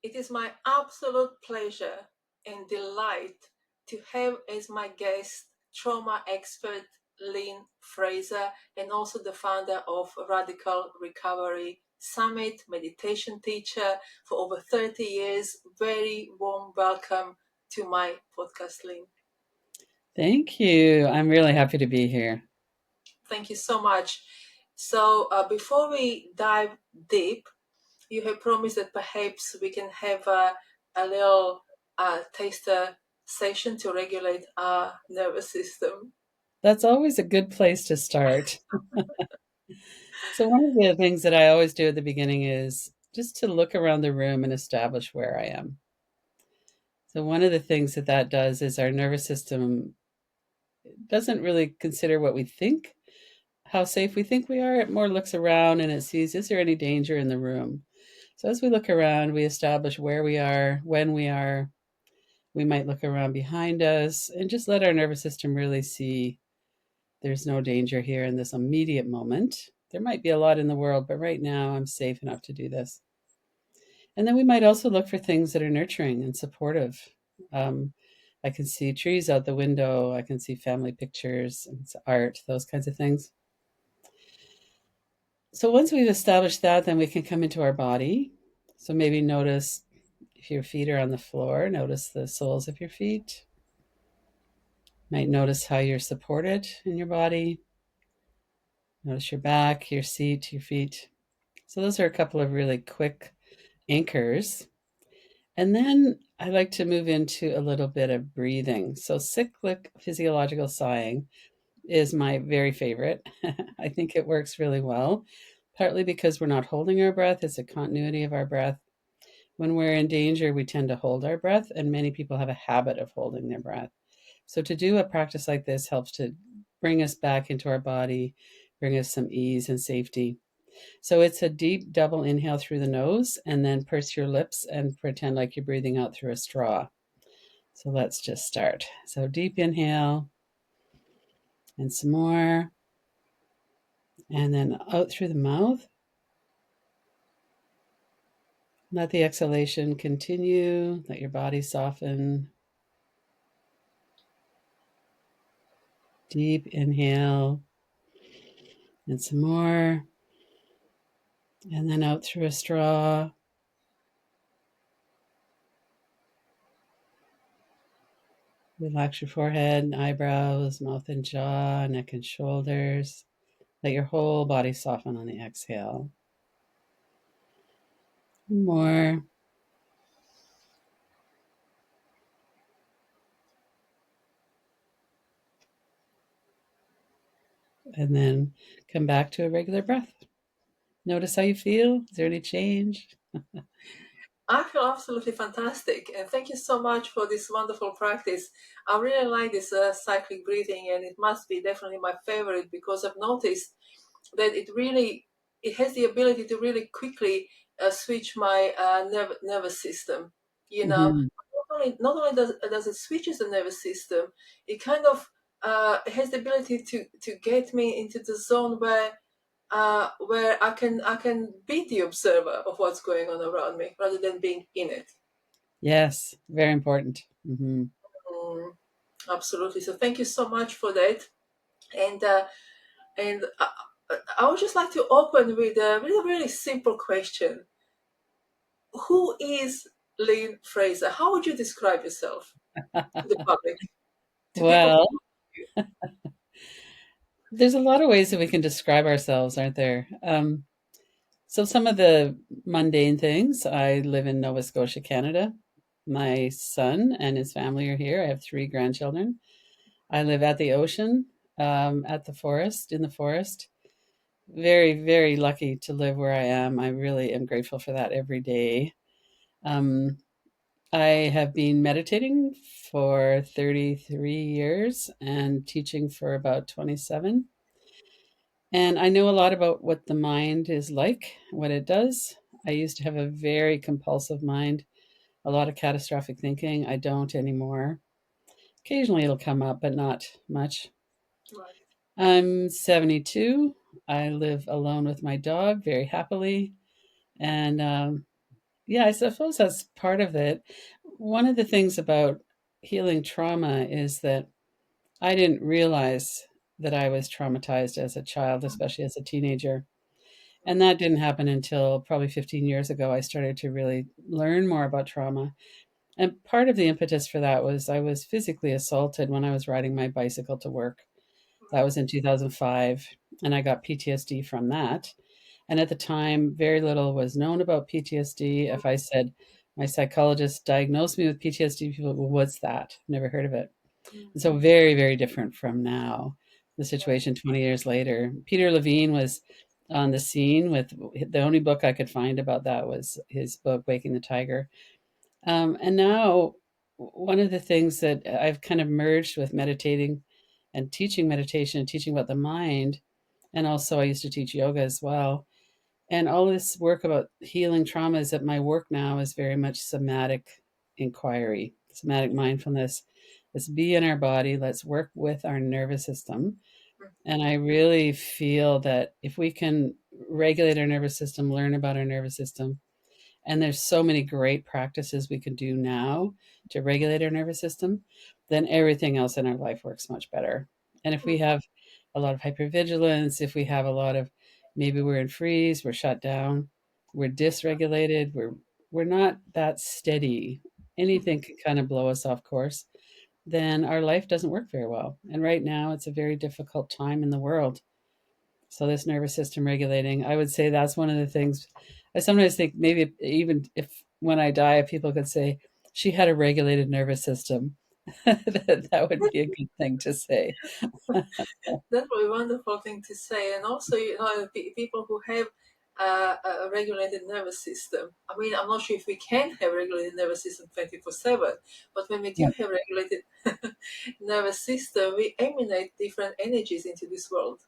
It is my absolute pleasure and delight to have as my guest trauma expert Lynn Fraser, and also the founder of Radical Recovery Summit, meditation teacher for over 30 years. Very warm welcome to my podcast, Lynn. Thank you. I'm really happy to be here. Thank you so much. So, before we dive deep, you have promised that perhaps we can have a little taster session to regulate our nervous system. That's always a good place to start. So, one of the things that I always do at the beginning is just to look around the room and establish where I am. So, one of the things that does is our nervous system doesn't really consider what we think, how safe we think we are. It more looks around and it sees, is there any danger in the room? So, as we look around, we establish where we are, when we are. We might look around behind us and just let our nervous system really see there's no danger here in this immediate moment. There might be a lot in the world, but right now I'm safe enough to do this. And then we might also look for things that are nurturing and supportive. Um, I can see trees out the window. I can see family pictures and art, those kinds of things. So once we've established that, then we can come into our body. So maybe notice if your feet are on the floor, notice the soles of your feet. Might notice how you're supported in your body. Notice your back, your seat, your feet. So those are a couple of really quick anchors. And then I like to move into a little bit of breathing. So cyclic physiological sighing is my very favorite. I think it works really well, partly because we're not holding our breath, it's a continuity of our breath. When we're in danger, we tend to hold our breath, and many people have a habit of holding their breath. So to do a practice like this helps to bring us back into our body, bring us some ease and safety. So it's a deep double inhale through the nose and then purse your lips and pretend like you're breathing out through a straw. So let's just start. So deep inhale and some more. And then out through the mouth. Let the exhalation continue. Let your body soften. Deep inhale and some more. And then out through a straw. Relax your forehead and eyebrows, mouth and jaw, neck and shoulders. Let your whole body soften on the exhale. More. And then come back to a regular breath. Notice how you feel. Is there any change? I feel absolutely fantastic, and thank you so much for this wonderful practice. I really like this cyclic breathing, and it must be definitely my favorite because I've noticed that it has the ability to really quickly switch my nervous system. You know, Mhm. not only does it switches the nervous system, it kind of has the ability to get me into the zone where I can be the observer of what's going on around me rather than being in it. Yes, very important. Mm, absolutely. So thank you so much for that. And I would just like to open with a really really simple question. Who is Lynn Fraser? How would you describe yourself to the public, to people Well, who know you? there's a lot of ways that we can describe ourselves, aren't there? So, some of the mundane things I live in Nova Scotia, Canada. My son and his family are here. I have three grandchildren. I live at the ocean, at the forest, in the forest. Very, very lucky to live where I am. I really am grateful for that every day. Um, I have been meditating for 33 years and teaching for about 27. And I know a lot about what the mind is like, what it does. I used to have a very compulsive mind, a lot of catastrophic thinking. I don't anymore. Occasionally it'll come up, but not much. Right. I'm 72. I live alone with my dog very happily. And Yeah, I suppose that's part of it. One of the things about healing trauma is that I didn't realize that I was traumatized as a child, especially as a teenager. And that didn't happen until probably 15 years ago. I started to really learn more about trauma. And part of the impetus for that was I was physically assaulted when I was riding my bicycle to work. That was in 2005, and I got PTSD from that. And at the time, very little was known about PTSD. If I said my psychologist diagnosed me with PTSD, people, well, what's that? Never heard of it. And so, very, very different from now, the situation 20 years later. Peter Levine was on the scene with the only book I could find about that was his book, Waking the Tiger. And now, one of the things that I've kind of merged with meditating and teaching meditation and teaching about the mind, and also I used to teach yoga as well. And all this work about healing trauma is that my work now is very much somatic inquiry, somatic mindfulness. Let's be in our body, let's work with our nervous system. And I really feel that if we can regulate our nervous system, learn about our nervous system, and there's so many great practices we can do now to regulate our nervous system, then everything else in our life works much better. And if we have a lot of hypervigilance, if we have a lot of, maybe we're in freeze, we're shut down, we're dysregulated, we're not that steady, anything can kind of blow us off course, then our life doesn't work very well. And right now it's a very difficult time in the world. So this nervous system regulating, I would say that's one of the things. I sometimes think maybe even if when I die, people could say she had a regulated nervous system. That would be a good thing to say. That was a wonderful thing to say. And also, people who have a regulated nervous system. I mean, I'm not sure if we can have regulated nervous system 24/7, but when we Yeah, do have regulated nervous system, we emanate different energies into this world.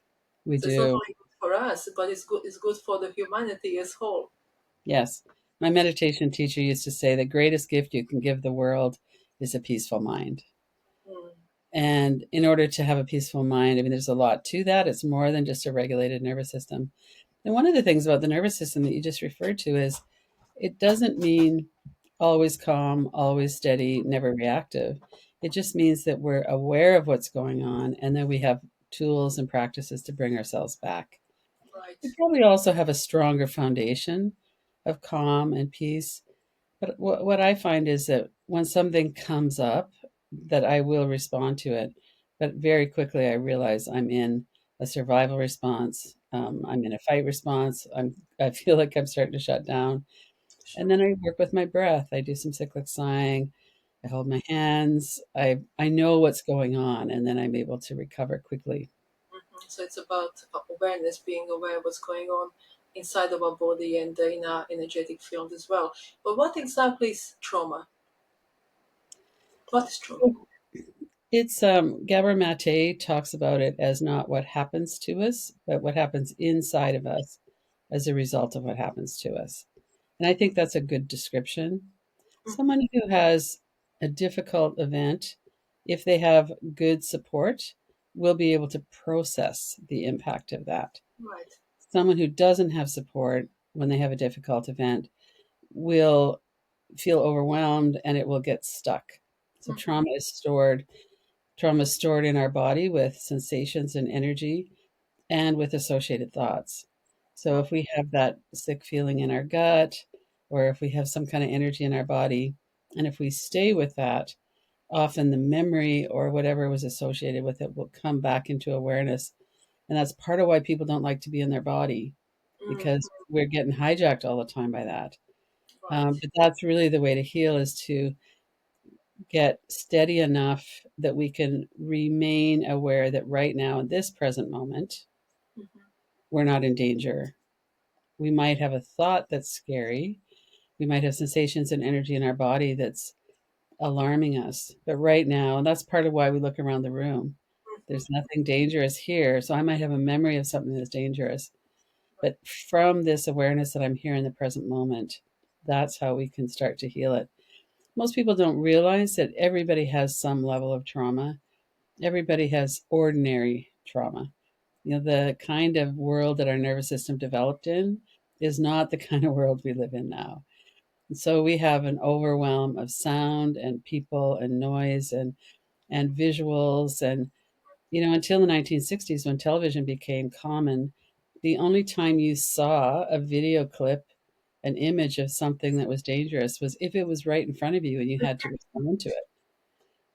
we So it's not do. only good for us, but it's good. It's good for the humanity as whole. Yes. My meditation teacher used to say the greatest gift you can give the world is a peaceful mind. Mm, And in order to have a peaceful mind, I mean, there's a lot to that. It's more than just a regulated nervous system. And one of the things about the nervous system that you just referred to is it doesn't mean always calm, always steady, never reactive. It just means that we're aware of what's going on and that we have tools and practices to bring ourselves back. right. We probably also have a stronger foundation of calm and peace. But what I find is that when something comes up, that I will respond to it. But very quickly, I realize I'm in a survival response. I'm in a fight response. I feel like I'm starting to shut down. And Sure. then I work with my breath. I do some cyclic sighing. I hold my hands. I know what's going on, and then I'm able to recover quickly. So it's about awareness, being aware of what's going on inside of our body and in our energetic field as well. But what exactly is trauma? What is trauma? It's Gabor Mate talks about it as not what happens to us, but what happens inside of us as a result of what happens to us. And I think that's a good description. Mhm. Someone who has a difficult event, if they have good support, will be able to process the impact of that. Right. Someone who doesn't have support when they have a difficult event will feel overwhelmed and it will get stuck. So Hmm. trauma is stored in our body with sensations and energy and with associated thoughts. So if we have that sick feeling in our gut, or if we have some kind of energy in our body, and if we stay with that, often the memory or whatever was associated with it will come back into awareness. And that's part of why people don't like to be in their body because Hmm. we're getting hijacked all the time by that. Right. But that's really the way to heal is to get steady enough that we can remain aware that right now, in this present moment, Hmm. we're not in danger. We might have a thought that's scary. We might have sensations and energy in our body that's alarming us. But right now, and that's part of why we look around the room, there's nothing dangerous here. So I might have a memory of something that's dangerous. But from this awareness that I'm here in the present moment, that's how we can start to heal it. Most people don't realize that everybody has some level of trauma. Everybody has ordinary trauma. You know, the kind of world that our nervous system developed in is not the kind of world we live in now. So we have an overwhelm of sound and people and noise and visuals. And until the 1960s, when television became common, the only time you saw a video clip, an image of something that was dangerous, was if it was right in front of you and you had to respond to it.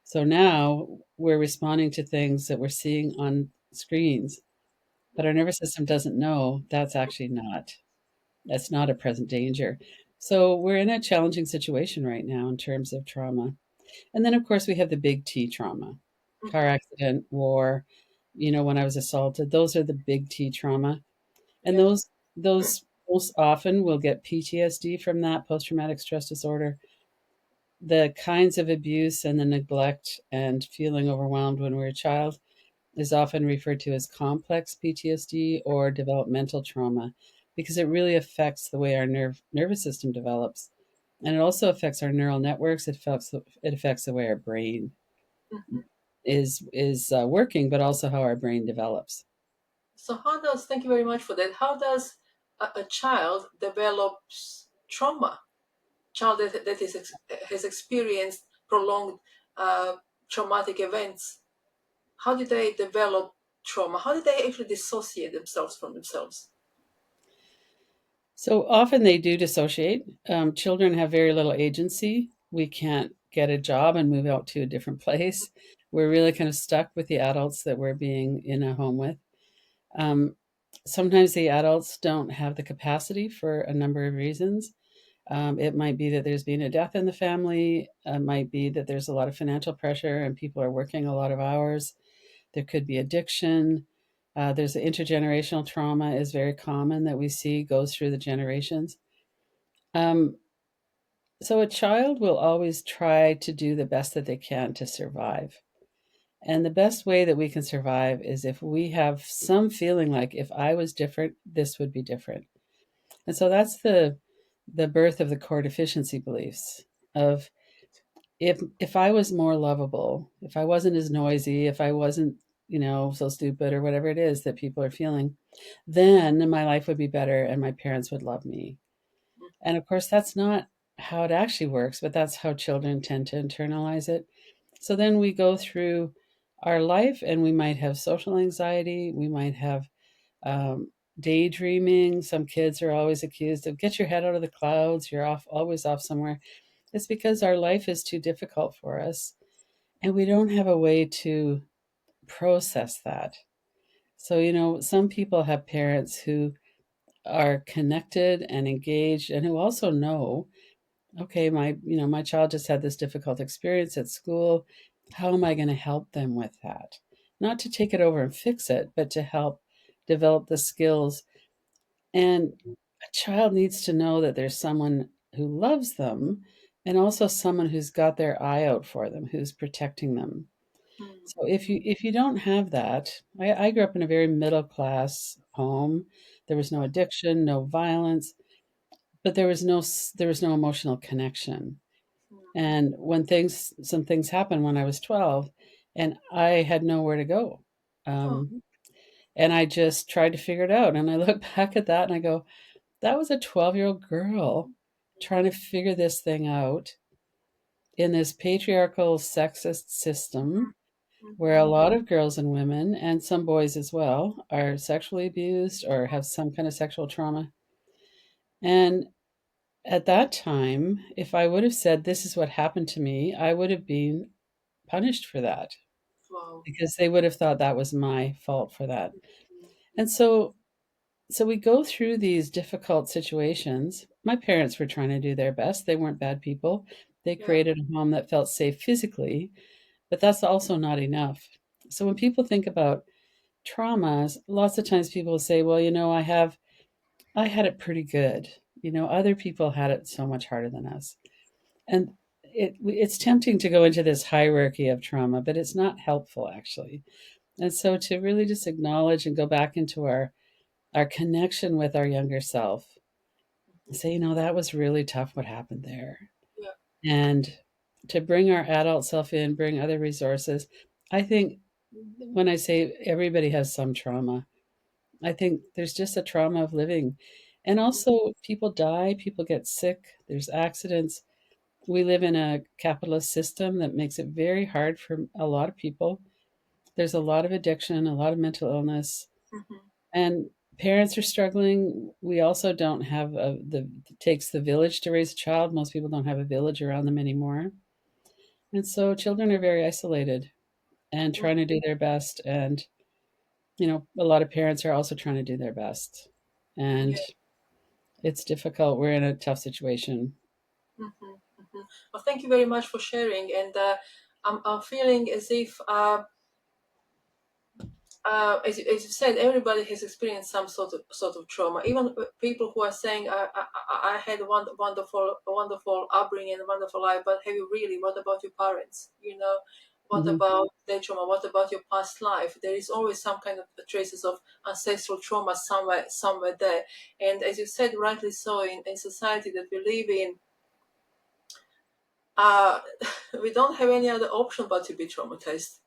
So now we're responding to things that we're seeing on screens, but our nervous system doesn't know that's not a present danger. So we're in a challenging situation right now in terms of trauma. And then, of course, we have the big T trauma: car Mm-hmm. accident, war, when I was assaulted. Those are the big T trauma. And Yeah. those most often will get PTSD from that, post traumatic stress disorder. The kinds of abuse and the neglect and feeling overwhelmed when we're a child is often referred to as complex PTSD or developmental trauma, because it really affects the way our nervous system develops. And it also affects our neural networks. It affects the way our brain Mm-hmm. is working, but also how our brain develops. So thank you very much for that. How does a child develops trauma? Child has experienced prolonged uh, traumatic events. How did they develop trauma? How did they actually dissociate themselves from themselves? So often they do dissociate. Children have very little agency. We can't get a job and move out to a different place. We're really kind of stuck with the adults that we're being in a home with. Um, Sometimes the adults don't have the capacity for a number of reasons. It might be that there's been a death in the family. It might be that there's a lot of financial pressure and people are working a lot of hours. There could be addiction. There's the intergenerational trauma is very common that we see goes through the generations. Um, so a child will always try to do the best that they can to survive. And the best way that we can survive is if we have some feeling like, if I was different, this would be different. And so that's the birth of the core deficiency beliefs of, if I was more lovable, if I wasn't as noisy, if I wasn't, so stupid or whatever it is that people are feeling, then my life would be better and my parents would love me. And of course, that's not how it actually works, but that's how children tend to internalize it. So then we go through our life and we might have social anxiety, we might have daydreaming. Some kids are always accused of, get your head out of the clouds, you're always off somewhere. It's because our life is too difficult for us and we don't have a way to process that. So, some people have parents who are connected and engaged and who also know, okay, my child just had this difficult experience at school. How am I going to help them with that? Not to take it over and fix it, but to help develop the skills. And a child needs to know that there's someone who loves them and also someone who's got their eye out for them, who's protecting them. Mm-hmm. So if you don't have that, I grew up in a very middle class home. There was no addiction, no violence, but there was no emotional connection. And when some things happened when I was 12, and I had nowhere to go. Oh. Um, and I just tried to figure it out. And I look back at that and I go, that was a 12-year-old girl trying to figure this thing out in this patriarchal, sexist system where Mm-hmm. a lot of girls and women, and some boys as well, are sexually abused or have some kind of sexual trauma. And at that time, if I would have said, this is what happened to me, I would have been punished for that Wow. because they would have thought that was my fault for that. And so we go through these difficult situations. My parents were trying to do their best. They weren't bad people. They Yeah. created a home that felt safe physically, but that's also not enough. So when people think about traumas, lots of times people will say, well, I had it pretty good. Other people had it so much harder than us. And it's tempting to go into this hierarchy of trauma, but it's not helpful actually. And so to really just acknowledge and go back into our connection with our younger self, say, that was really tough what happened there. Yeah. And to bring our adult self in, bring other resources. I think when I say everybody has some trauma, I think there's just a trauma of living. And also, people die, people get sick, there's accidents. We live in a capitalist system that makes it very hard for a lot of people. There's a lot of addiction, a lot of mental illness, Mm-hmm. and parents are struggling. We also don't have it takes the village to raise a child. Most people don't have a village around them anymore. And so children are very isolated and trying to do their best. And, a lot of parents are also trying to do their best. And Yeah. it's difficult. We're in a tough situation. Mm-hmm. Mm-hmm. Well, thank you very much for sharing. And I'm feeling as if, as you said, everybody has experienced some sort of trauma. Even people who are saying, I had wonderful upbringing and a wonderful life, but have you really? What about your parents? What Hmm. about their trauma? What about your past life? There is always some kind of traces of ancestral trauma somewhere there. And as you said, rightly so, in society that we live in, uh, we don't have any other option but to be traumatized,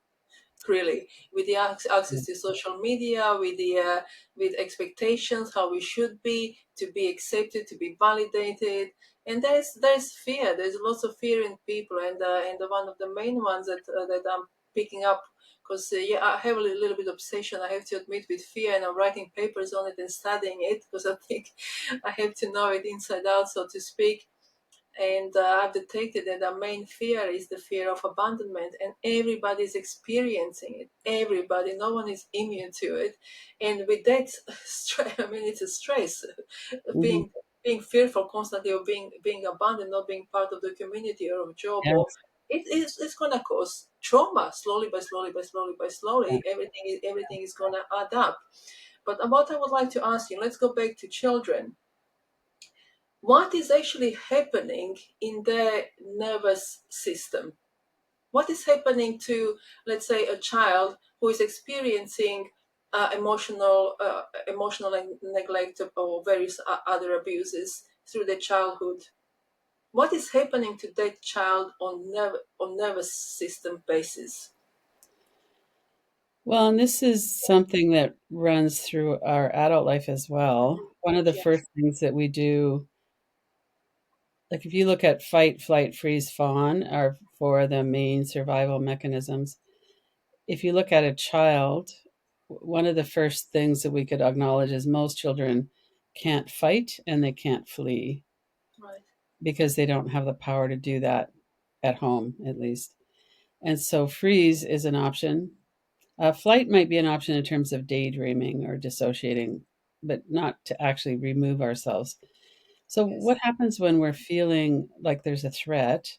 really, with the access to social media, with expectations how we should be, to be accepted, to be validated. And there's fear. There's lots of fear in people, and one of the main ones that I'm picking up, because yeah, I have a little bit obsession, I have to admit, with fear, and I'm writing papers on it and studying it, because I think I have to know it inside out, so to speak. And I've detected that the main fear is the fear of abandonment, and everybody is experiencing it. Everybody, no one is immune to it. And with that stress, I mean, it's a stress, Hmm. being fearful constantly of being abandoned, not being part of the community or of job, or Yes. it's gonna cause trauma slowly by slowly by slowly by Yeah. slowly. Everything is gonna add up. But what I would like to ask you, let's go back to children. What is actually happening in their nervous system? What is happening to, let's say, a child who is experiencing emotional neglect or various other abuses through their childhood? What is happening to that child on nervous system basis? Well, and this is something that runs through our adult life as well. One of the Yes, first things that we do, like if you look at fight, flight, freeze, fawn, are for the main survival mechanisms. If you look at a child, one of the first things that we could acknowledge is most children can't fight and they can't flee right. because they don't have the power to do that at home, at least. And so freeze is an option. Flight might be an option in terms of daydreaming or dissociating, but not to actually remove ourselves. So, Yes. what happens when we're feeling like there's a threat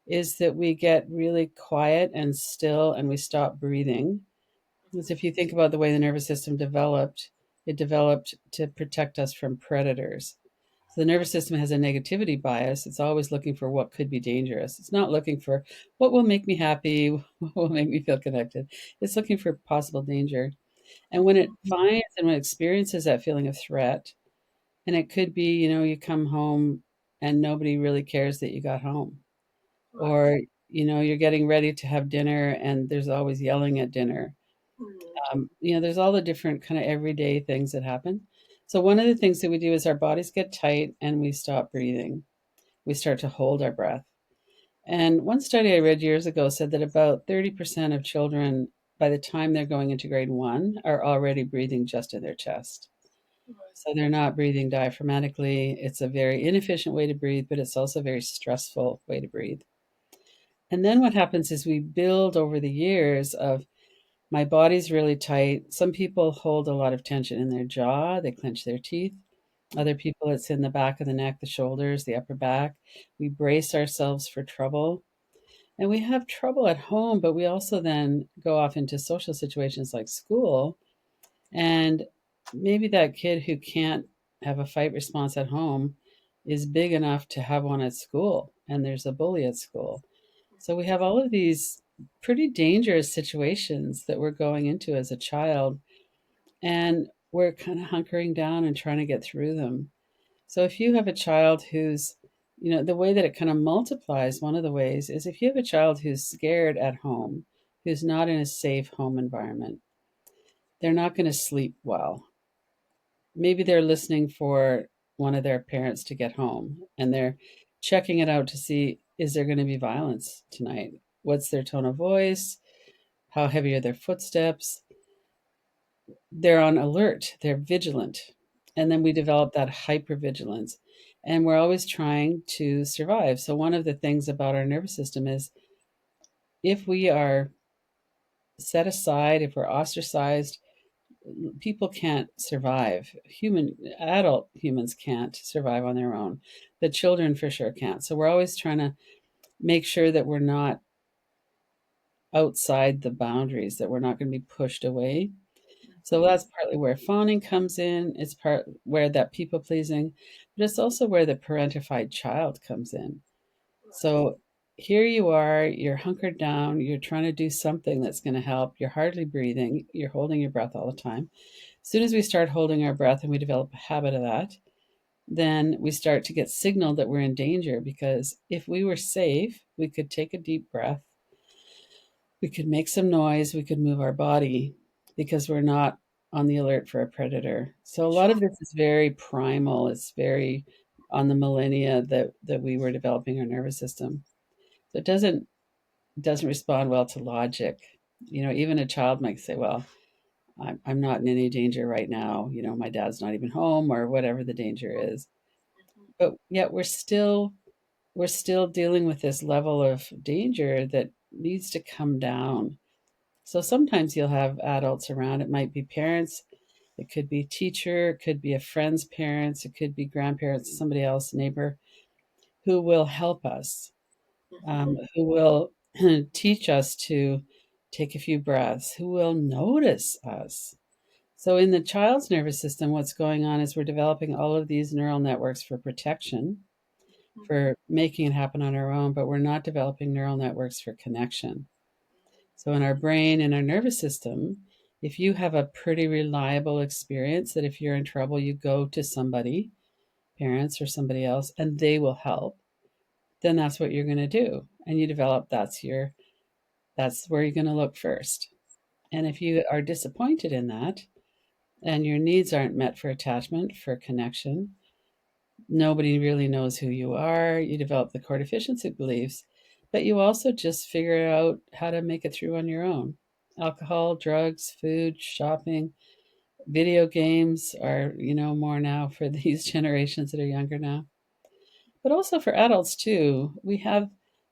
is that we get really quiet and still and we stop breathing. Because if you think about the way the nervous system developed, it developed to protect us from predators. So the nervous system has a negativity bias. It's always looking for what could be dangerous. It's not looking for what will make me happy, what will make me feel connected. It's looking for possible danger. And when it finds and when it experiences that feeling of threat, and it could be, you come home and nobody really cares that you got home. Right. Or, you're getting ready to have dinner and there's always yelling at dinner. Mm. There's all the different kind of everyday things that happen. So one of the things that we do is our bodies get tight and we stop breathing. We start to hold our breath. And one study I read years ago said that about 30% of children, by the time they're going into grade one, are already breathing just in their chest. Right. So they're not breathing diaphragmatically. It's a very inefficient way to breathe, but it's also a very stressful way to breathe. And then what happens is we build over the years of my body's really tight. Some people hold a lot of tension in their jaw, they clench their teeth. Other people, it's in the back of the neck, the shoulders, the upper back. We brace ourselves for trouble. And we have trouble at home, but we also then go off into social situations like school. And maybe that kid who can't have a fight response at home is big enough to have one at school, and there's a bully at school. So we have all of these pretty dangerous situations that we're going into as a child, and we're kind of hunkering down and trying to get through them. So if you have a child who's, the way that it kind of multiplies, one of the ways is if you have a child who's scared at home, who's not in a safe home environment, they're not going to sleep well. Maybe they're listening for one of their parents to get home, and they're checking it out to see, is there going to be violence tonight? What's their tone of voice? How heavy are their footsteps? They're on alert, they're vigilant. And then we develop that hypervigilance. And we're always trying to survive. So, one of the things about our nervous system is if we are set aside, if we're ostracized, people can't survive. Adult humans can't survive on their own. The children for sure can't. So, we're always trying to make sure that we're not outside the boundaries, that we're not going to be pushed away. So Mhm. that's partly where fawning comes in. It's part where that people pleasing, but it's also where the parentified child comes in. Right. So here you are, you're hunkered down, you're trying to do something that's going to help. You're hardly breathing, you're holding your breath all the time. As soon as we start holding our breath and we develop a habit of that, then we start to get signaled that we're in danger, because if we were safe, we could take a deep breath, we could make some noise, we could move our body, because we're not on the alert for a predator. So a lot of Sure. this is very primal. It's very on the millennia that we were developing our nervous system. So it doesn't respond well to logic. Even a child might say, "Well, I'm not in any danger right now. My dad's not even home," or whatever the danger is. Mhm. But yet we're still dealing with this level of danger that needs to come down. So sometimes you'll have adults around. It might be parents, it could be teacher, it could be a friend's parents, it could be grandparents, somebody else, neighbor, who will help us, Mhm. who will teach us to take a few breaths, who will notice us. So in the child's nervous system, what's going on is we're developing all of these neural networks for protection, Mhm. for making it happen on our own, but we're not developing neural networks for connection. So, in our brain and our nervous system, if you have a pretty reliable experience that if you're in trouble, you go to somebody, parents or somebody else, and they will help, then that's what you're going to do. And you develop that's where you're going to look first. And if you are disappointed in that and your needs aren't met for attachment, for connection, nobody really knows who you are. You develop the core deficiency beliefs, but you also just figure out how to make it through on your own. Alcohol, drugs, food, shopping, video games are, more now for these generations that are younger now. But also for adults too. We have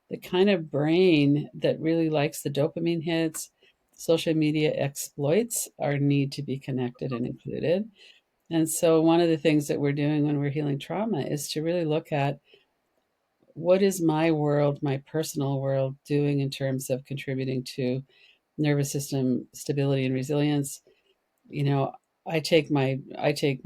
the kind of brain that really likes the dopamine hits. Social media exploits our need to be connected and included. And so, one of the things that we're doing when we're healing trauma is to really look at what is my world, my personal world, doing in terms of contributing to nervous system stability and resilience. You know, I take my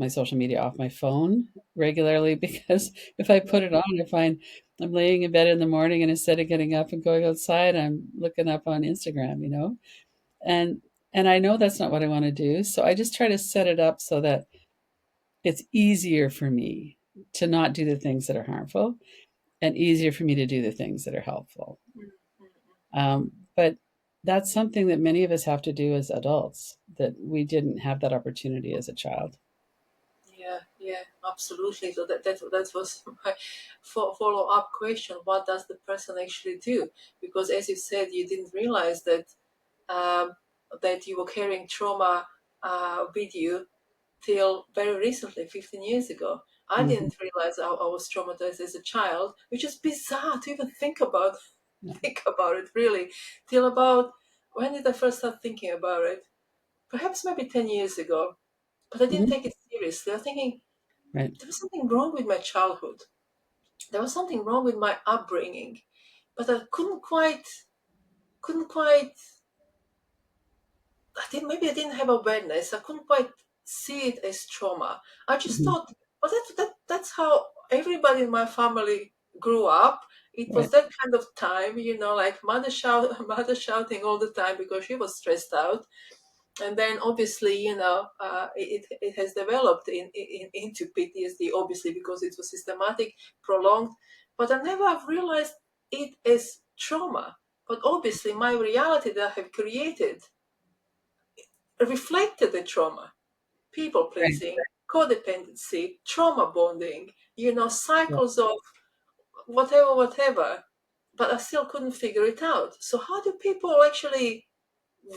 social media off my phone regularly because if I put it on, I find I'm laying in bed in the morning and instead of getting up and going outside, I'm looking up on Instagram. And and I know that's not what I want to do. So I just try to set it up so that it's easier for me to not do the things that are harmful and easier for me to do the things that are helpful. Mhm. But that's something that many of us have to do as adults that we didn't have that opportunity as a child. Yeah, yeah, absolutely. So that was my follow up question. What does the person actually do? Because as you said, you didn't realize um, that you were carrying trauma with you till very recently, 15 years ago. I Hmm. didn't realize I was traumatized as a child, which is bizarre to even think about. Yeah. Think about it really. Till about when did I first start thinking about it? Perhaps maybe 10 years ago. But I didn't Hmm. take it seriously. I was thinking Right. there was something wrong with my childhood. There was something wrong with my upbringing, but I couldn't quite. Maybe I didn't have awareness. I couldn't quite see it as trauma. I just Hmm. thought, but that's how everybody in my family grew up. It was Right. that kind of time, like mother shouting all the time because she was stressed out. And then obviously, it has developed into PTSD, obviously because it was systematic, prolonged. But I never have realized it as trauma. But obviously, my reality that I have created reflected the trauma, people Right. pleasing, codependency, trauma bonding, Yeah. cycles of whatever, whatever, but I still couldn't figure it out. So how do people actually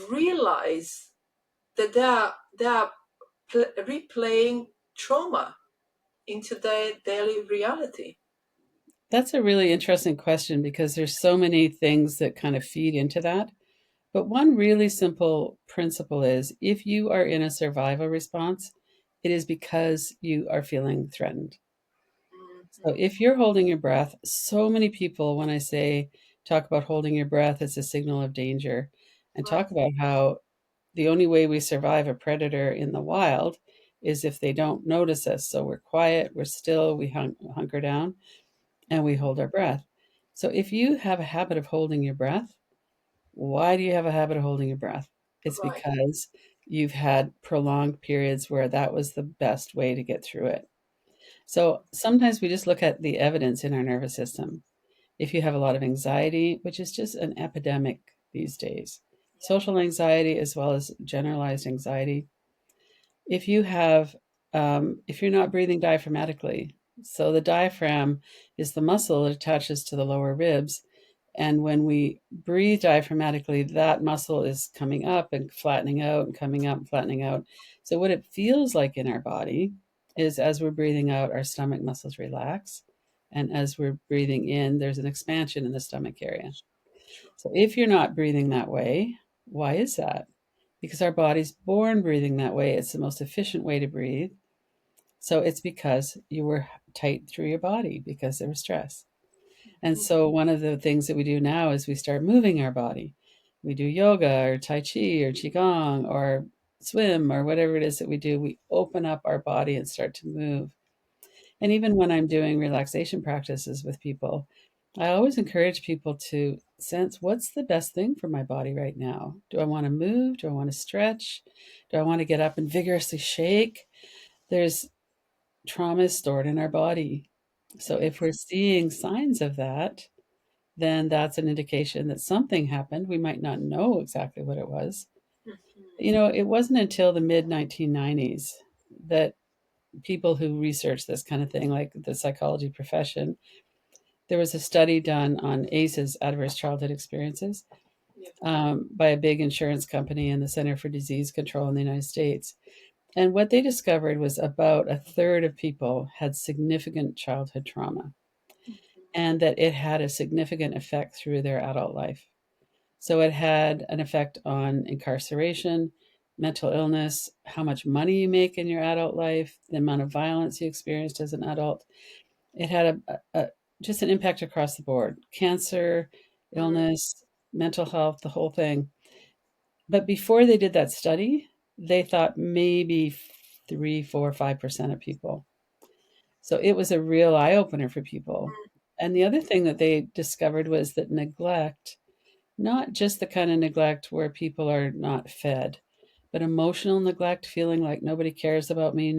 realize that they are replaying trauma into their daily reality? That's a really interesting question because there's so many things that kind of feed into that. But one really simple principle is if you are in a survival response, it is because you are feeling threatened. So Mhm. if you're holding your breath, so many people, when I say talk about holding your breath as a signal of danger, and Right, talk about how the only way we survive a predator in the wild is if they don't notice us. So we're quiet, we're still, we hunker down, and we hold our breath. So if you have a habit of holding your breath, why do you have a habit of holding your breath? It's right. because you've had prolonged periods where that was the best way to get through it. So sometimes we just look at the evidence in our nervous system. If you have a lot of anxiety, which is just an epidemic these days, Yeah. social anxiety as well as generalized anxiety, if you have if you're not breathing diaphragmatically, so the diaphragm is the muscle that attaches to the lower ribs, and when we breathe diaphragmatically, that muscle is coming up and flattening out and coming up and flattening out. So what it feels like in our body is as we're breathing out, our stomach muscles relax, and as we're breathing in, there's an expansion in the stomach area. Sure. So if you're not breathing that way, why is that? Because our body's born breathing that way. It's the most efficient way to breathe. So it's because you were tight through your body because there was stress. And Mhm. so one of the things that we do now is we start moving our body. We do yoga or tai chi or qigong or swim or whatever it is that we do. We open up our body and start to move. And even when I'm doing relaxation practices with people, I always encourage people to sense what's the best thing for my body right now. Do I want to move? Do I want to stretch? Do I want to get up and vigorously shake? There's trauma stored in our body. So if we're seeing signs of that, then that's an indication that something happened. We might not know exactly what it was. Mhm. You know, it wasn't until the mid 1990s that people who research this kind of thing, like the psychology profession, there was a study done on ACEs, adverse childhood experiences, Yeah. by a big insurance company and the Center for Disease Control in the United States. And what they discovered was about a third of people had significant childhood trauma Mhm. and that it had a significant effect through their adult life. So it had an effect on incarceration, mental illness, how much money you make in your adult life, the amount of violence you experienced as an adult. It had just an impact across the board: cancer, Mm. illness, mental health, the whole thing. But before they did that study, they thought maybe 3, 4, 5% of people. So it was a real eye opener for people. And the other thing that they discovered was that neglect, not just the kind of neglect where people are not fed, but emotional neglect, feeling like nobody cares about me,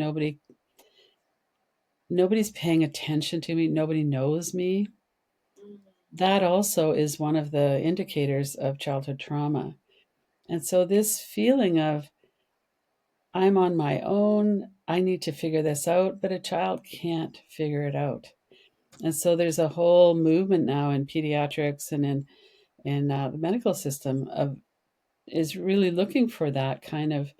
nobody's paying attention to me, nobody knows me. Mm. That also is one of the indicators of childhood trauma. And so this feeling of I'm on my own, I need to figure this out, but a child can't figure it out. And so there's a whole movement now in pediatrics and in the medical system of is really looking for that kind of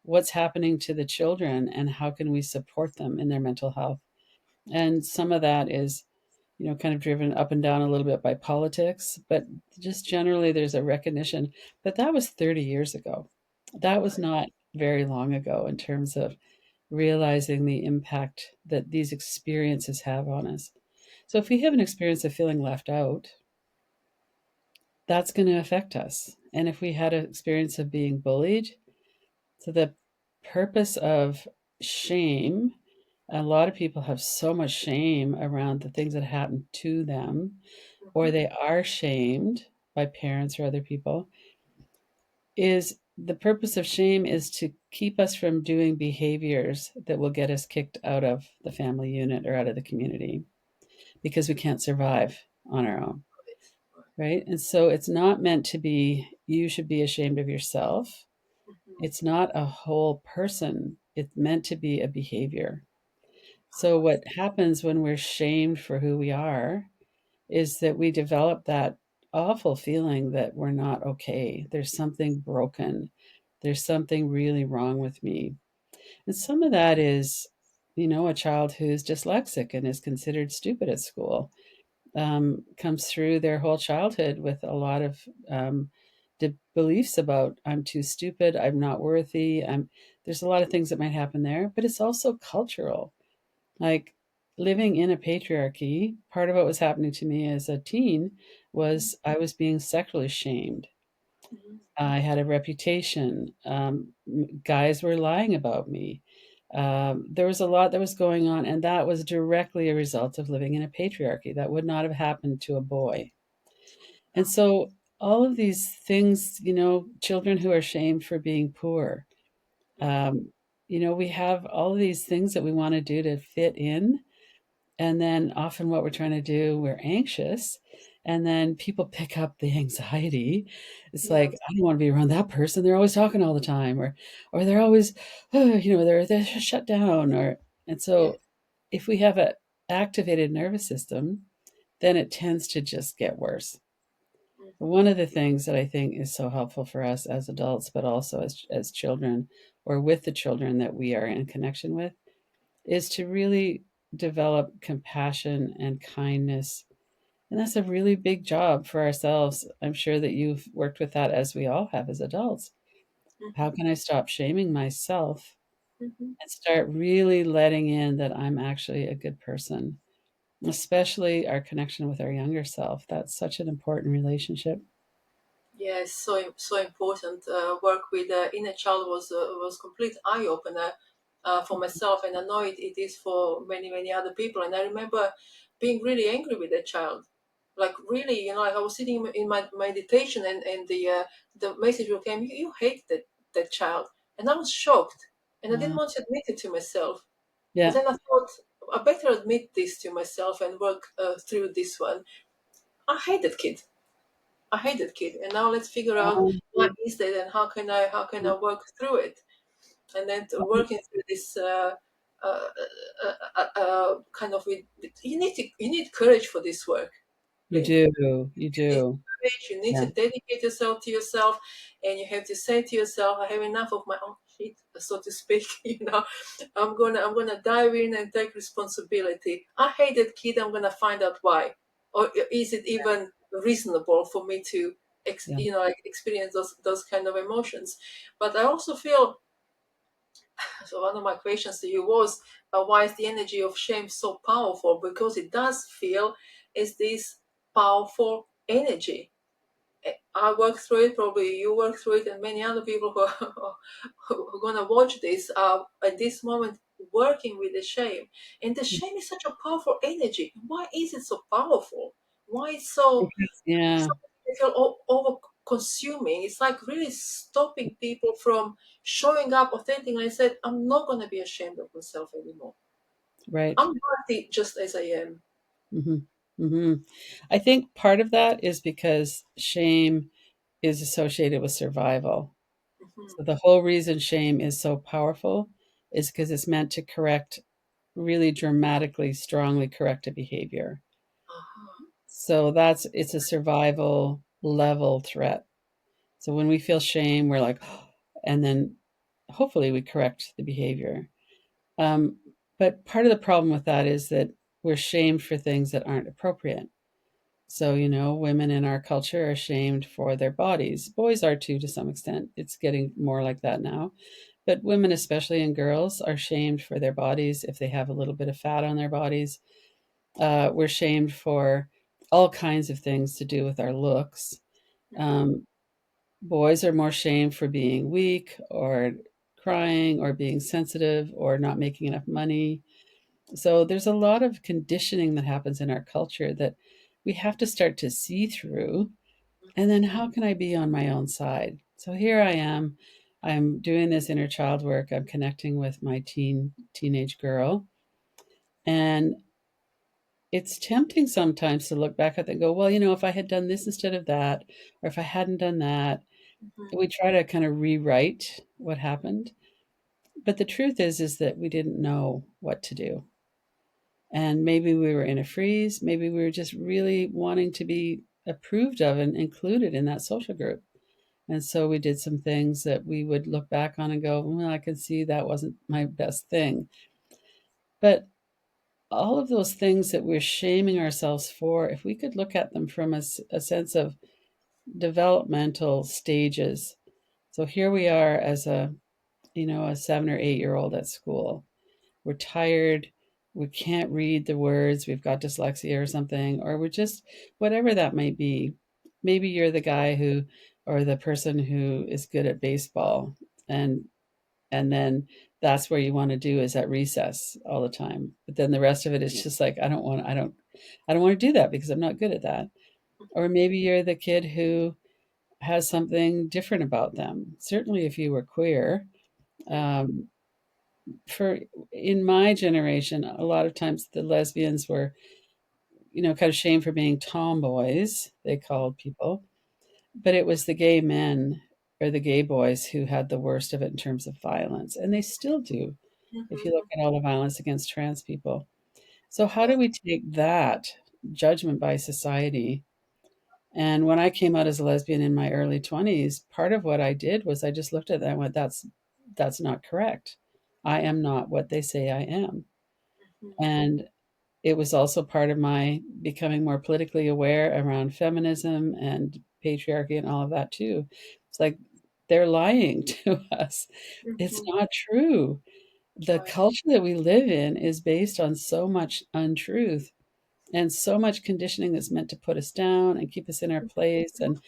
what's happening to the children and how can we support them in their mental health. And some of that is, kind of driven up and down a little bit by politics, but just generally there's a recognition that that was 30 years ago. That was Right. not very long ago in terms of realizing the impact that these experiences have on us. So if we have an experience of feeling left out, that's going to affect us. And if we had an experience of being bullied, so the purpose of shame, a lot of people have so much shame around the things that happen to them, or Mhm. they are shamed by parents or other people, is the purpose of shame is to keep us from doing behaviors that will get us kicked out of the family unit or out of the community because we can't survive on our own, Right. right? And so it's not meant to be, you should be ashamed of yourself. Mhm. It's not a whole person it's meant to be a behavior. So Uh-huh. what happens when we're shamed for who we are is that we develop that awful feeling that we're not okay. There's something broken. There's something really wrong with me. And some of that is, a child who's dyslexic and is considered stupid at school, comes through their whole childhood with a lot of beliefs about I'm too stupid, I'm not worthy. There's a lot of things that might happen there, but it's also cultural. Like living in a patriarchy, part of what was happening to me as a teen was I was being sexually shamed. Mhm. I had a reputation. Guys were lying about me. There was a lot that was going on, and that was directly a result of living in a patriarchy. That would not have happened to a boy. And so, all of these things, children who are shamed for being poor, um, we have all of these things that we want to do to fit in, and then often what we're trying to do, we're anxious. And then people pick up the anxiety. It's Yeah. like, I don't want to be around that person. They're always talking all the time, or they're always, they're shut down. And Yeah. so if we have a activated nervous system, then it tends to just get worse. Mhm. One of the things that I think is so helpful for us as adults, but also as children, or with the children that we are in connection with, is to really develop compassion and kindness. And that's a really big job for ourselves. I'm sure that you've worked with that as we all have as adults. How Mhm. can I stop shaming myself Mhm. and start really letting in that I'm actually a good person, especially our connection with our younger self? That's such an important relationship. Yes, so important. Work with inner child was complete eye opener for myself, and I know it is for many other people. And I remember being really angry with that child, like really, like I was sitting in my meditation, and the message came, you hate that child, and I was shocked, and I didn't Wow. want to admit it to myself. But Yeah. then I thought I better admit this to myself and work through this one. I hate that kid. I hate that kid, and now let's figure out Um, what is that and how can I work through it, and then working through this uh, kind of with you need courage for this work, you Lynn. do. You You need do. courage. You need Yeah. to dedicate yourself to yourself, and you have to say to yourself, "I have enough of my own shit," so to speak. I'm gonna dive in and take responsibility. I hate that kid. I'm gonna find out why, or is it even reasonable for me to Yeah. like experience those kind of emotions? But I also feel, so one of my questions to you was, why is the energy of shame so powerful? Because it does feel as this powerful energy. I work through it, probably you work through it, and many other people who are, who are going to watch this are at this moment working with the shame. And the shame is such a powerful energy. Why is it so powerful? Why it's Because, yeah. so they feel over consuming? It's like really stopping people from showing up authentically and said, I'm not going to be ashamed of myself anymore. Right. I'm worthy just as I am. Hmm. Hmm. I think part of that is because shame is associated with survival. Hmm. So the whole reason shame is so powerful is because it's meant to correct, really dramatically, strongly correct a behavior. Uh-huh. So it's a survival level threat. So when we feel shame, we're like, and then hopefully we correct the behavior. Um, but part of the problem with that is that we're shamed for things that aren't appropriate. So, women in our culture are shamed for their bodies. Boys are too, to some extent. It's getting more like that now. But women, especially and girls, are shamed for their bodies if they have a little bit of fat on their bodies. We're shamed for all kinds of things to do with our looks. Um, Boys are more shamed for being weak or crying or being sensitive or not making enough money. So there's a lot of conditioning that happens in our culture that we have to start to see through. And then how can I be on my own side? So here I am. I'm doing this inner child work. I'm connecting with my teenage girl. And it's tempting sometimes to look back at it and go, well, if I had done this instead of that, or if I hadn't done that, Mhm. we try to kind of rewrite what happened. But the truth is that we didn't know what to do. And maybe we were in a freeze. Maybe we were just really wanting to be approved of and included in that social group. And so we did some things that we would look back on and go, well, I can see that wasn't my best thing. But all of those things that we're shaming ourselves for, if we could look at them from a sense of developmental stages. So here we are as a 7 or 8 year old at school. We're tired. We can't read the words. We've got dyslexia or something, or we're just whatever that might be. Maybe you're the guy who, or the person who is good at baseball, and and then that's where you want to do is at recess all the time. But then the rest of it is just like I don't want to do that because I'm not good at that. Or maybe you're the kid who has something different about them. Certainly, if you were queer, um, for in my generation, a lot of times the lesbians were, kind of shamed for being tomboys, they called people, but it was the gay men or the gay boys who had the worst of it in terms of violence, and they still do. If you look Mm-hmm. at all the violence against trans people, so how do Yes. we take that judgment by society? And when I came out as a lesbian in my early 20s, part of what I did was I just looked at that and went, that's not correct. I am not what they say I am. Mm-hmm. And it was also part of my becoming more politically aware around feminism and patriarchy and all of that too. It's like they're lying to us. It's Mm-hmm. not true. The Right. culture that we live in is based on so much untruth and so much conditioning that's meant to put us down and keep us in our place, and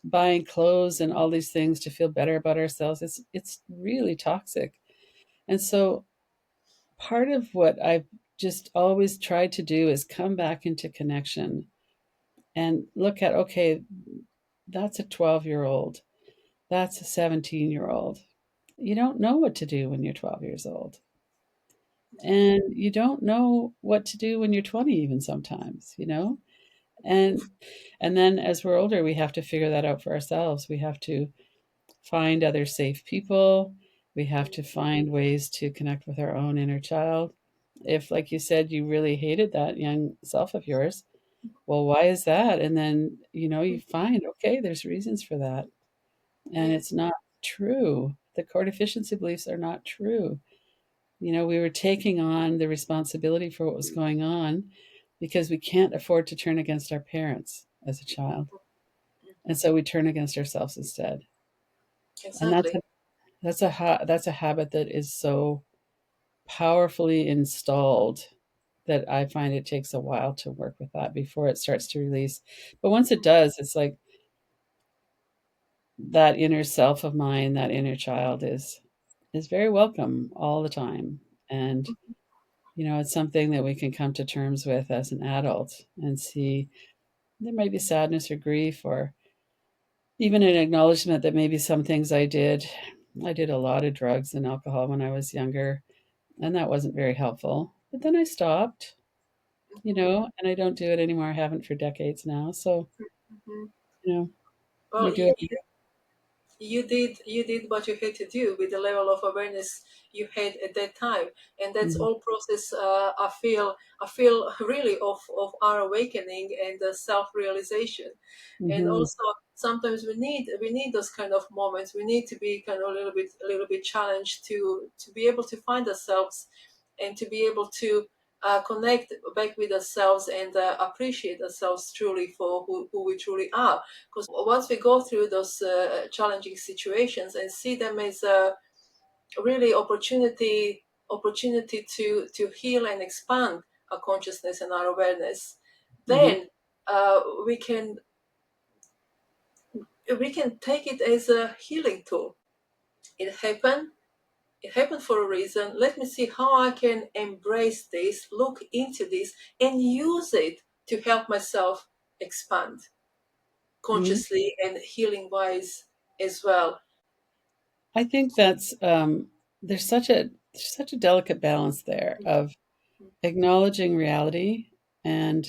buying clothes and all these things to feel better about ourselves. It's really toxic. And so part of what I've just always tried to do is come back into connection and look at, okay, that's a 12-year-old, that's a 17-year-old. You don't know what to do when you're 12 years old. Yes. And you don't know what to do when you're 20 even sometimes. And and then as we're older, we have to figure that out for ourselves. We have to find other safe people. We have to find ways to connect with our own inner child. If, like you said, you really hated that young self of yours, well, why is that? And then, you find, okay, there's reasons for that. And Yes. it's not true. The core deficiency beliefs are not true. We were taking on the responsibility for what was going on because we can't afford to turn against our parents as a child. And so we turn against ourselves instead. And Exactly. that's a habit that is so powerfully installed that I find it takes a while to work with that before it starts to release. But once it does, it's like that inner self of mine, that inner child is very welcome all the time. And it's something that we can come to terms with as an adult and see there might be sadness or grief or even an acknowledgement that maybe some things I did a lot of drugs and alcohol when I was younger, and that wasn't very helpful. But then I stopped, and I don't do it anymore. I haven't for decades now. So, Mm-hmm. you know, we Well, do it. you did what you had to do with the level of awareness you had at that time, and that's Mhm, all process. I feel really of our awakening and the self-realization. And mhm, also sometimes we need those kind of moments. We need to be kind of a little bit challenged to be able to find ourselves and to be able to connect back with ourselves and appreciate ourselves truly for who we truly are. Because once we go through those challenging situations and see them as a really opportunity to heal and expand our consciousness and our awareness, mhm, then we can take it as a healing tool. It happened. It happened for a reason. Let me see how I can embrace this, look into this, and use it to help myself expand mhm. consciously and healing wise as well. I think there's such a delicate balance there of acknowledging reality. And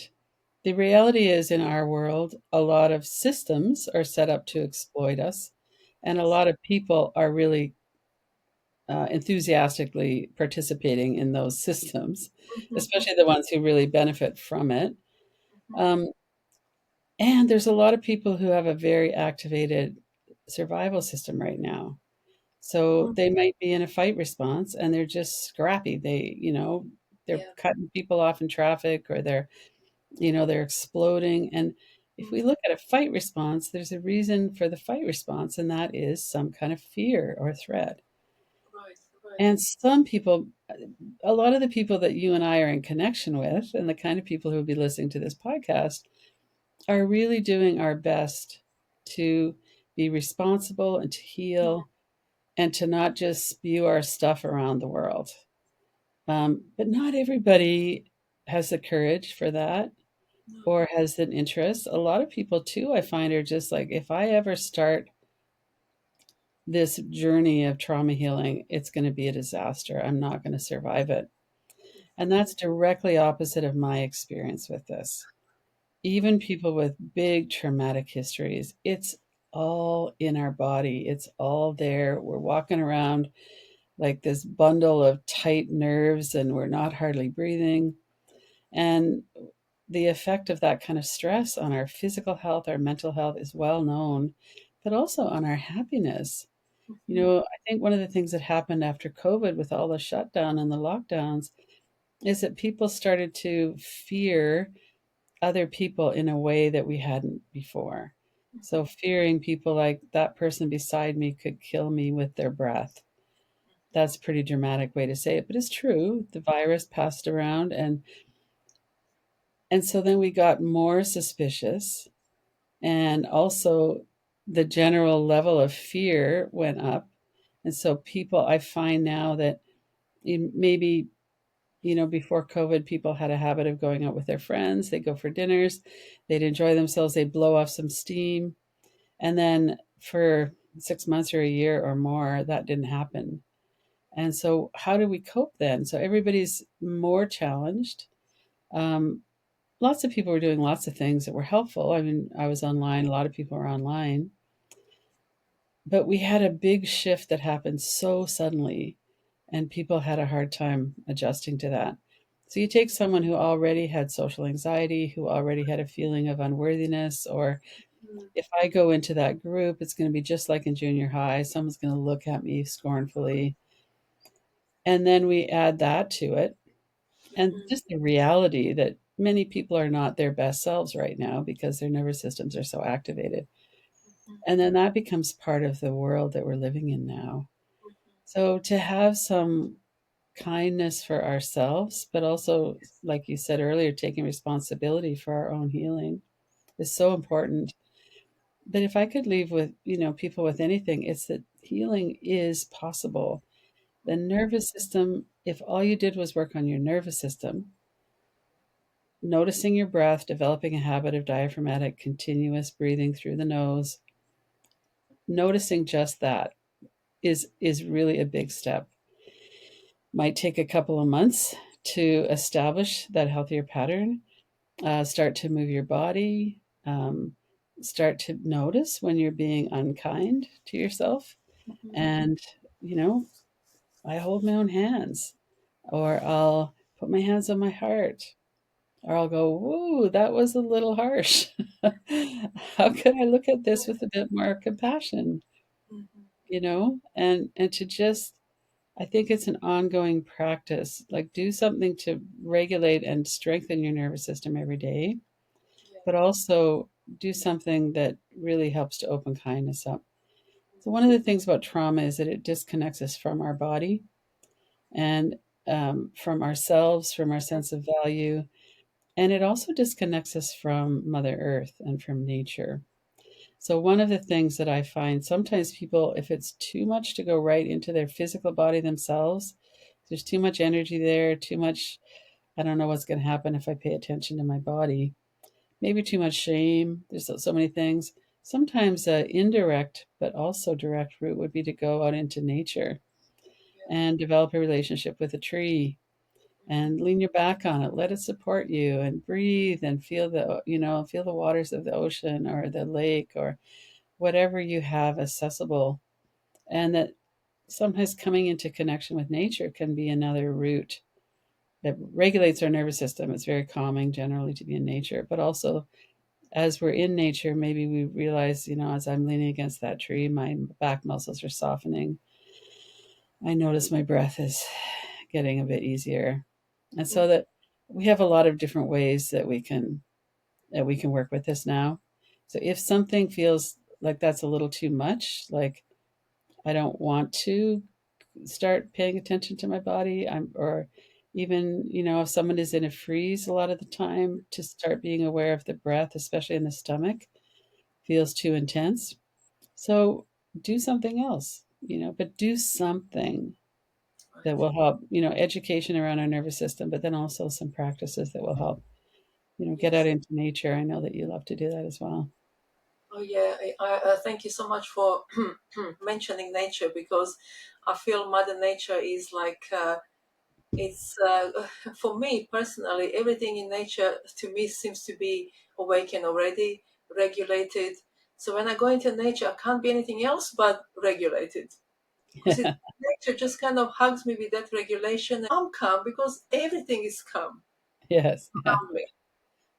the reality is, in our world, a lot of systems are set up to exploit us, and a lot of people are really enthusiastically participating in those systems, Mhm. especially the ones who really benefit from it. Mhm. Um, and there's a lot of people who have a very activated survival system right now. So Mhm. they might be in a fight response and they're just scrappy. They're Yeah. cutting people off in traffic, or they're exploding. And if we Mhm. look at a fight response, there's a reason for the fight response, and that is some kind of fear or threat. Right. Right. And some people, a lot of the people that you and I are in connection with, and the kind of people who will be listening to this podcast, are really doing our best to be responsible and to Mhm. heal and to not just spew our stuff around the world. But not everybody has the courage for that No. or has an interest. A lot of people, too, I find, are just like, if I ever start this journey of trauma healing, it's going to be a disaster. I'm not going to survive it. And that's directly opposite of my experience with this. Even people with big traumatic histories, it's all in our body. It's all there. We're walking around like this bundle of tight nerves and we're not hardly breathing. And the effect of that kind of stress on our physical health, our mental health is well known, but also on our happiness. Mhm. I think one of the things that happened after COVID with all the shutdown and the lockdowns is that people started to fear other people in a way that we hadn't before. So, Mhm. fearing people like that person beside me could kill me with their breath. That's a pretty dramatic way to say it, but it's true. The virus passed around, and so then we got more suspicious, and also the general level of fear went up. And so people, I find now that maybe, before COVID, people had a habit of going out with their friends. They'd go for dinners, they'd enjoy themselves, they'd blow off some steam. And then for 6 months or a year or more, that didn't happen. And so, how do we cope then? So, everybody's more challenged. Um, Lots of people were doing lots of things that were helpful. I mean, I was online, a lot of people were online, but we had a big shift that happened so suddenly, and people had a hard time adjusting to that. So you take someone who already had social anxiety, who already had a feeling of unworthiness, or Mhm. if I go into that group, it's going to be just like in junior high. Someone's going to look at me scornfully. And then we add that to it. And Mhm. just the reality that many people are not their best selves right now because their nervous systems are so activated. Mhm. And then that becomes part of the world that we're living in now. Mhm. So to have some kindness for ourselves, but also, like you said earlier, taking responsibility for our own healing is so important. But if I could leave with, people with anything, it's that healing is possible. The nervous system, if all you did was work on your nervous system, noticing your breath, developing a habit of diaphragmatic continuous breathing through the nose, noticing just that is really a big step. Might take a couple of months to establish that healthier pattern. Start to move your body. Start to notice when you're being unkind to yourself. Mhm. And, you know, I hold my own hands, or I'll put my hands on my heart, or I'll go, "Whoa, that was a little harsh. How can I look at this with a bit more compassion?" Mhm. And to just, I think it's an ongoing practice. Like, do something to regulate and strengthen your nervous system every day, Yeah. but also do something that really helps to open kindness up. So one of the things about trauma is that it disconnects us from our body and from ourselves, from our sense of value. And it also disconnects us from Mother Earth and from nature. So, one of the things that I find sometimes people, if it's too much to go right into their physical body themselves, there's too much energy there, too much, I don't know what's going to happen if I pay attention to my body, maybe too much shame. There's so many things. Sometimes indirect, but also direct route would be to go out into nature Yeah. and develop a relationship with a tree and lean your back on it, let it support you, and breathe and feel the waters of the ocean or the lake or whatever you have accessible. And that sometimes coming into connection with nature can be another route that regulates our nervous system. It's very calming generally to be in nature, but also as we're in nature, maybe we realize, as I'm leaning against that tree, my back muscles are softening. I notice my breath is getting a bit easier. And so that we have a lot of different ways that we can work with this now. So if something feels like that's a little too much, like I don't want to start paying attention to my body, or even, if someone is in a freeze a lot of the time, to start being aware of the breath, especially in the stomach, feels too intense. So do something else, but do something that will help, education around our nervous system, but then also some practices that will help, get out Yes. into nature. I know that you love to do that as well. Oh yeah, thank you so much for mentioning nature, because I feel Mother Nature is like it's for me personally. Everything in nature to me seems to be awakened already, regulated. So when I go into nature, I can't be anything else but regulated, because nature just kind of hugs me with that regulation. I'm calm because everything is calm Yes. Yeah. around me.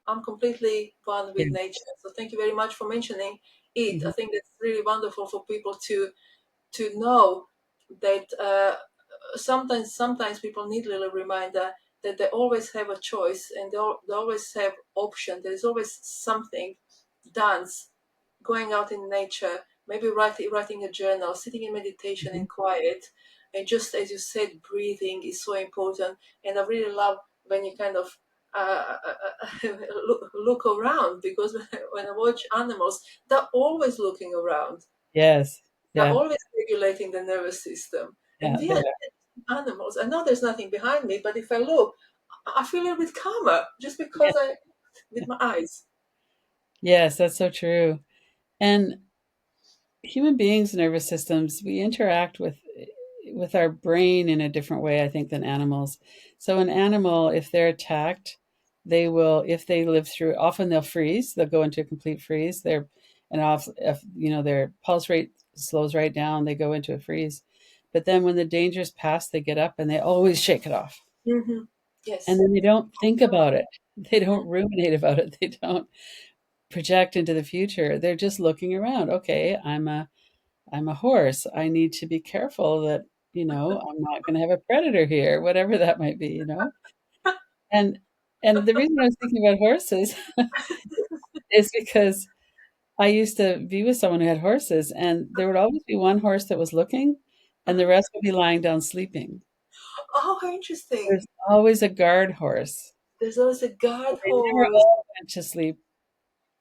I'm completely one with Yes. nature. So thank you very much for mentioning it. I Mhm. think that's really wonderful for people to know that sometimes people need a little reminder that they always have a choice, and they always have option. There is always something, dance, going out in nature, maybe writing a journal, sitting in meditation Mhm. and quiet, and just as you said, breathing is so important. And I really love when you kind of look around, because when I watch animals, they're always looking around. Yes. They're Yeah. always regulating the nervous system. And Yeah. we There. are animals. I know there's nothing behind me, but if I look, I feel a little bit calmer just Yeah. because I with my eyes. Yes, that's so true. And human beings' nervous systems, we interact with our brain in a different way, I think, than animals. So an animal, if they're attacked, they will, if they live through, often they'll freeze. They'll go into a complete freeze. If their pulse rate slows right down, they go into a freeze. But then when the danger's past, they get up and they always shake it off. Hmm. And Yes. then they don't think about it. They Hmm. don't ruminate about it. They don't project into the future. They're just looking around. Okay, I'm a horse. I need to be careful that, I'm not going to have a predator here, whatever that might be. And the reason I was thinking about horses is because I used to be with someone who had horses, and there would always be one horse that was looking, and the rest would be lying down sleeping. Oh, how interesting. There's always a guard horse. There's always a guard They never horse. all went to sleep.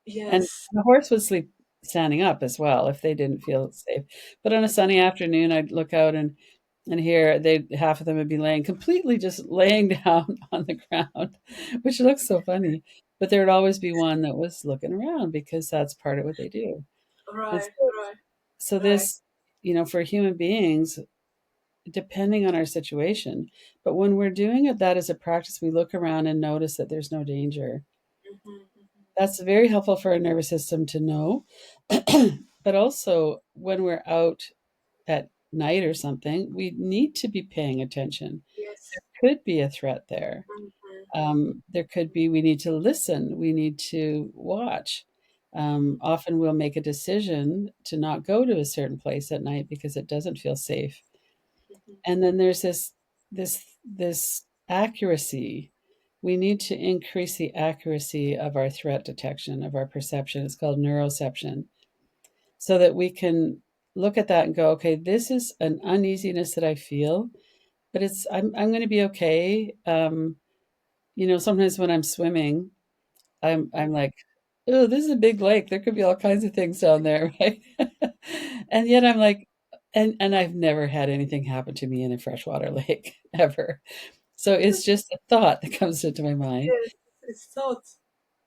And Yes. the horse would sleep standing up as well if they didn't feel safe. But on a sunny afternoon, I'd look out and hear they half of them would be laying completely just laying down on the ground, which looks so funny. But there would always be one that was looking around because that's part of what they do. And Right, so, right, so right. this, for human beings, depending on our situation, but when we're doing it, that as a practice, we look around and notice that there's no danger. Hmm. Hmm. That's very helpful for our nervous system to know. But also, when we're out at night or something, we need to be paying attention. Yes. Could be a threat there. Hmm. There could be, we need to listen, we need to watch. Often we'll make a decision to not go to a certain place at night because it doesn't feel safe. Hmm. And then there's this accuracy. We need to increase the accuracy of our threat detection, of our perception. It's called neuroception, so that we can look at that and go, okay, this is an uneasiness that I feel, but I'm going to be okay. Sometimes when I'm swimming, I'm like, oh, this is a big lake. There could be all kinds of things down there, right? And yet I'm like, and I've never had anything happen to me in a freshwater lake ever. So it's just a thought that comes into my mind, Yes, it's thought.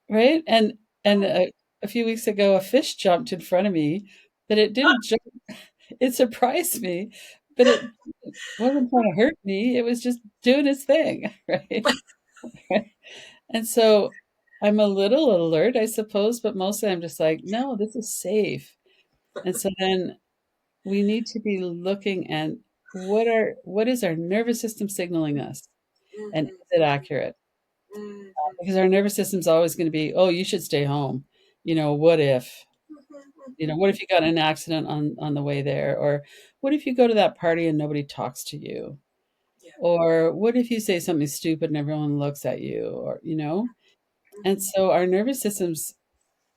right? And a few weeks ago, a fish jumped in front of me, but it didn't jump. It surprised me, but it wasn't trying to hurt me. It was just doing its thing, right? And so I'm a little alert, I suppose, but mostly I'm just like, no, this is safe. And so then we need to be looking what is our nervous system signaling us, and Mhm. is it accurate? Mhm. Because our nervous system's always going to be, oh, you should stay home. What if? What if you got in an accident on the way there, or what if you go to that party and nobody talks to you, Yeah. or what if you say something stupid and everyone looks at you, and Mhm. so our nervous systems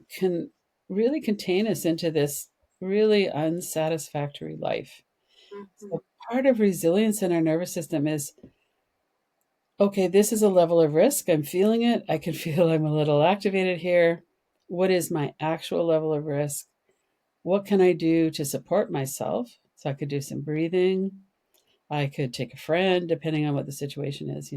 can really contain us into this really unsatisfactory life. Mhm. So part of resilience in our nervous system is, okay, this is a level of risk. I'm feeling it. I can feel I'm a little activated here. What is my actual level of risk? What can I do to support myself? So I could do some breathing. I could take a friend, depending on what the situation is.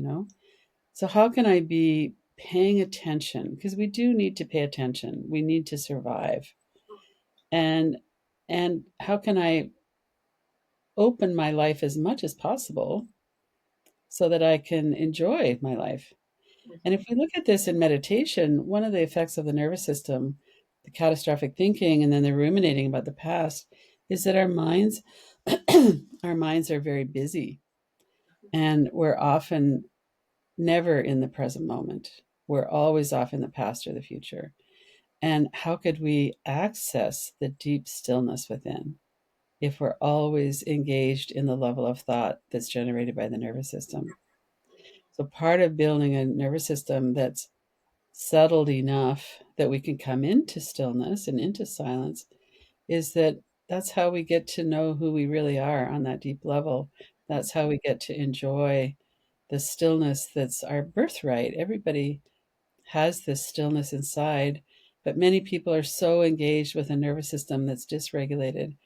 So, how can I be paying attention? Because we do need to pay attention. We need to survive. And how can I open my life as much as possible so that I can enjoy my life? And if Mhm. we look at this in meditation, one of the effects of the nervous system, the catastrophic thinking, and then the ruminating about the past, is that our minds are very busy, and we're often never in the present moment. We're always off in the past or the future. And how could we access the deep stillness within if we're always engaged in the level of thought that's generated by the nervous system? So, part of building a nervous system that's settled enough that we can come into stillness and into silence is that's how we get to know who we really are on that deep level. That's how we get to enjoy the stillness that's our birthright. Everybody has this stillness inside, but many people are so engaged with a nervous system that's dysregulated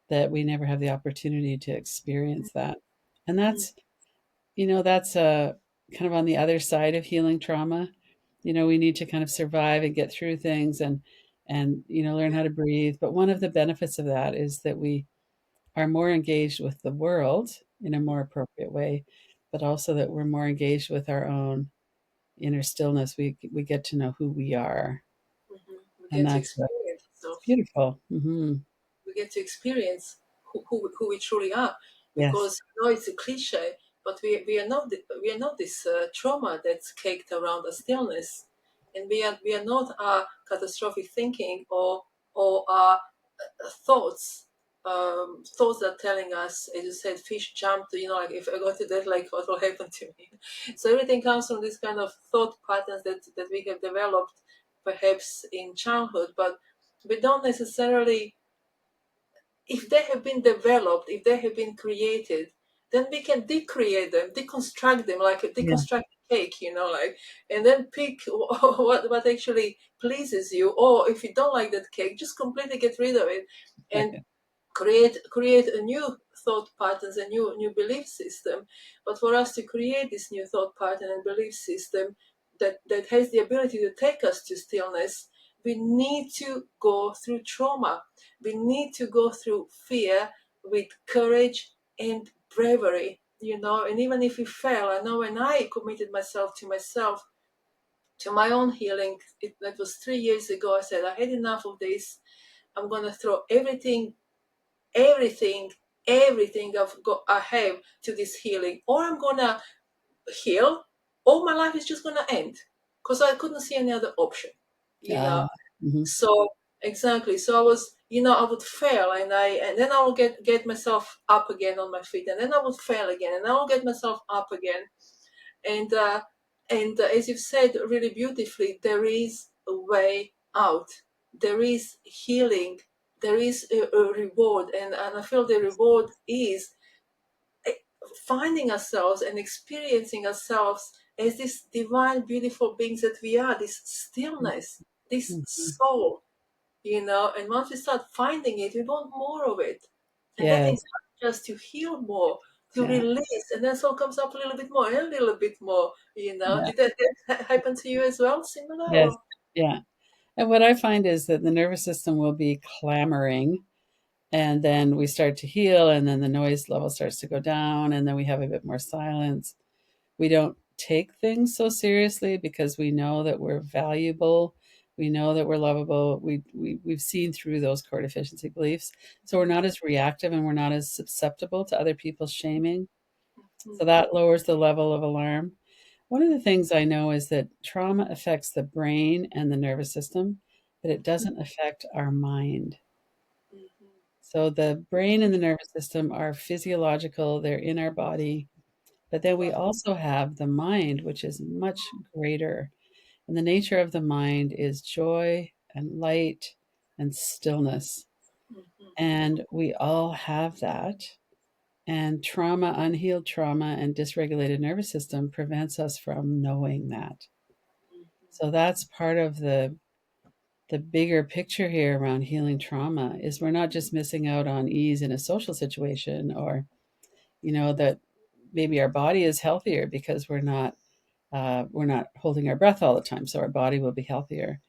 that we never have the opportunity to experience that. And that's kind of on the other side of healing trauma. We need to kind of survive and get through things, and learn Yeah. how to breathe. But one of the benefits of that is that we are more engaged with the world in a more appropriate way, but also that we're more engaged with our own inner stillness. We get to know who we are, We and get to that's experience it's stuff. beautiful. Hmm. We get to experience who we truly are, Yes. because it's a cliche, but we are not this trauma that's caked around the stillness, and we are not our catastrophic thinking or our thoughts, thoughts that are telling us, as you said, fish jumped, like if I go to that lake, what will happen to me? So everything comes from this kind of thought patterns that we have developed perhaps in childhood, but we don't necessarily, if they have been developed, if they have been created, then we can decreate them, deconstruct them, like a Yeah. deconstruct cake, like, and then pick what actually pleases you. Or if you don't like that cake, just completely get rid of it and create a new thought patterns, a new belief system. But for us to create this new thought pattern and belief system that has the ability to take us to stillness, we need to go through trauma. We need to go through fear with courage and bravery. And even if we fail, I know when I committed myself to my own healing, that was 3 years ago. I said, I had enough of this. I'm going to throw everything, everything I have to this healing, or I'm gonna heal, or my life is just gonna end, because I couldn't see any other option. You know, Uh, mhm. so exactly. So I was, I would fail, and then I will get myself up again on my feet, and then I would fail again, and I will get myself up again, and as you've said really beautifully, there is a way out. There is healing. There is a reward, and I feel the reward is eh, finding ourselves and experiencing ourselves as these divine, beautiful beings that we are. This stillness, this Mhm. soul, And once we start finding it, we want more of it, and that Yes. encourages us to heal more, to Yeah. release, and then soul comes up a little bit more and a little bit more. Yeah. Did that happen to you as well, similar? Yes. Or Yeah. And what I find is that the nervous system will be clamoring, and then we start to heal, and then the noise level starts to go down, and then we have a bit more silence. We don't take things so seriously because we know that we're valuable We know that we're lovable. We've seen through those core deficiency beliefs. So we're not as reactive and we're not as susceptible to other people's shaming. So Mhm. that lowers the level of alarm. One of the things I know is that trauma affects the brain and the nervous system, but it doesn't affect our mind. Mhm. So the brain and the nervous system are physiological, they're in our body, but then we Right. also have the mind, which is much greater. And the nature of the mind is joy and light and stillness. Mhm. And we all have that. And trauma, unhealed trauma, and dysregulated nervous system prevents us from knowing that. Mhm. So that's part of the bigger picture here around healing trauma is we're not just missing out on ease in a social situation or that maybe our body is healthier because we're not holding our breath all the time, so our body will be healthier.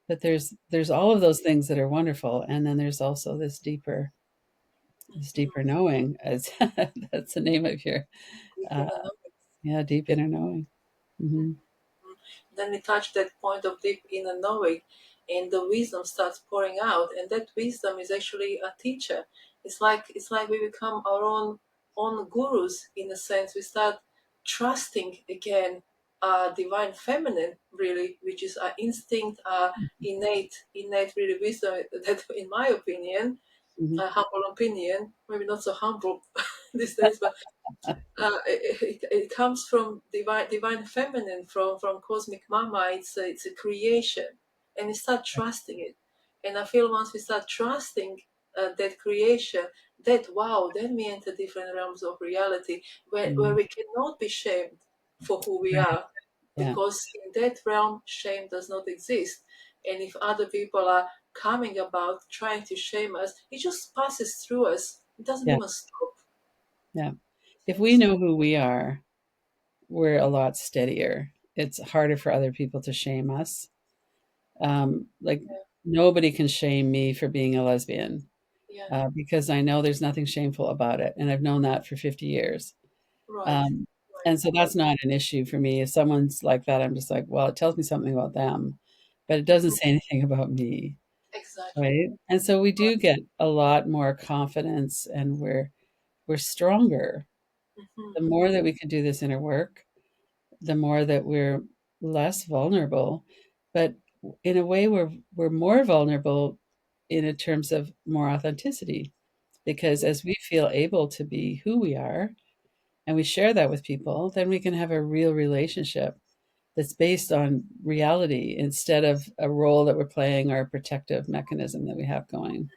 But there's all of those things that are wonderful, and then there's also this deeper Mhm. knowing, as that's the name of your Deep uh, in the knowing. yeah, deep inner knowing. Hmm. Mhm. Then we touch that point of deep inner knowing, and the wisdom starts pouring out, and that wisdom is actually a teacher. It's like we become our own gurus in a sense. We start trusting again divine feminine, really, which is our instinct, our innate really wisdom. That, in my opinion, Hmm. a humble opinion, maybe not so humble these days, but it comes from divine feminine, from cosmic mama. It's a creation, and we start trusting it. And I feel once we start trusting that creation, that wow, then we enter different realms of reality where Hmm. we cannot be shamed for who we Right. are, Yeah. because in that realm shame does not exist. And if other people are coming about trying to shame us, it just passes through us. It doesn't Yeah. even stop. Yeah. If we Yes. know who we are, we're a lot steadier. It's harder for other people to shame us. Like Yeah. nobody can shame me for being a lesbian Yeah. because I know there's nothing shameful about it, and I've known that for 50 years. Right. Um, Right. and so that's not an issue for me. If someone's like that, I'm just like, well, it tells me something about them, but it doesn't Mhm. say anything about me, Exactly. right? And so we Right. do get a lot more confidence, and we're stronger. Mhm. The more that we can do this inner work, the more that we're less vulnerable. But in a way, we're more vulnerable in a terms of more authenticity, because Yeah. as we feel able to be who we are and we share that with people, then we can have a real relationship that's based on reality instead of a role that we're playing or a protective mechanism that we have going.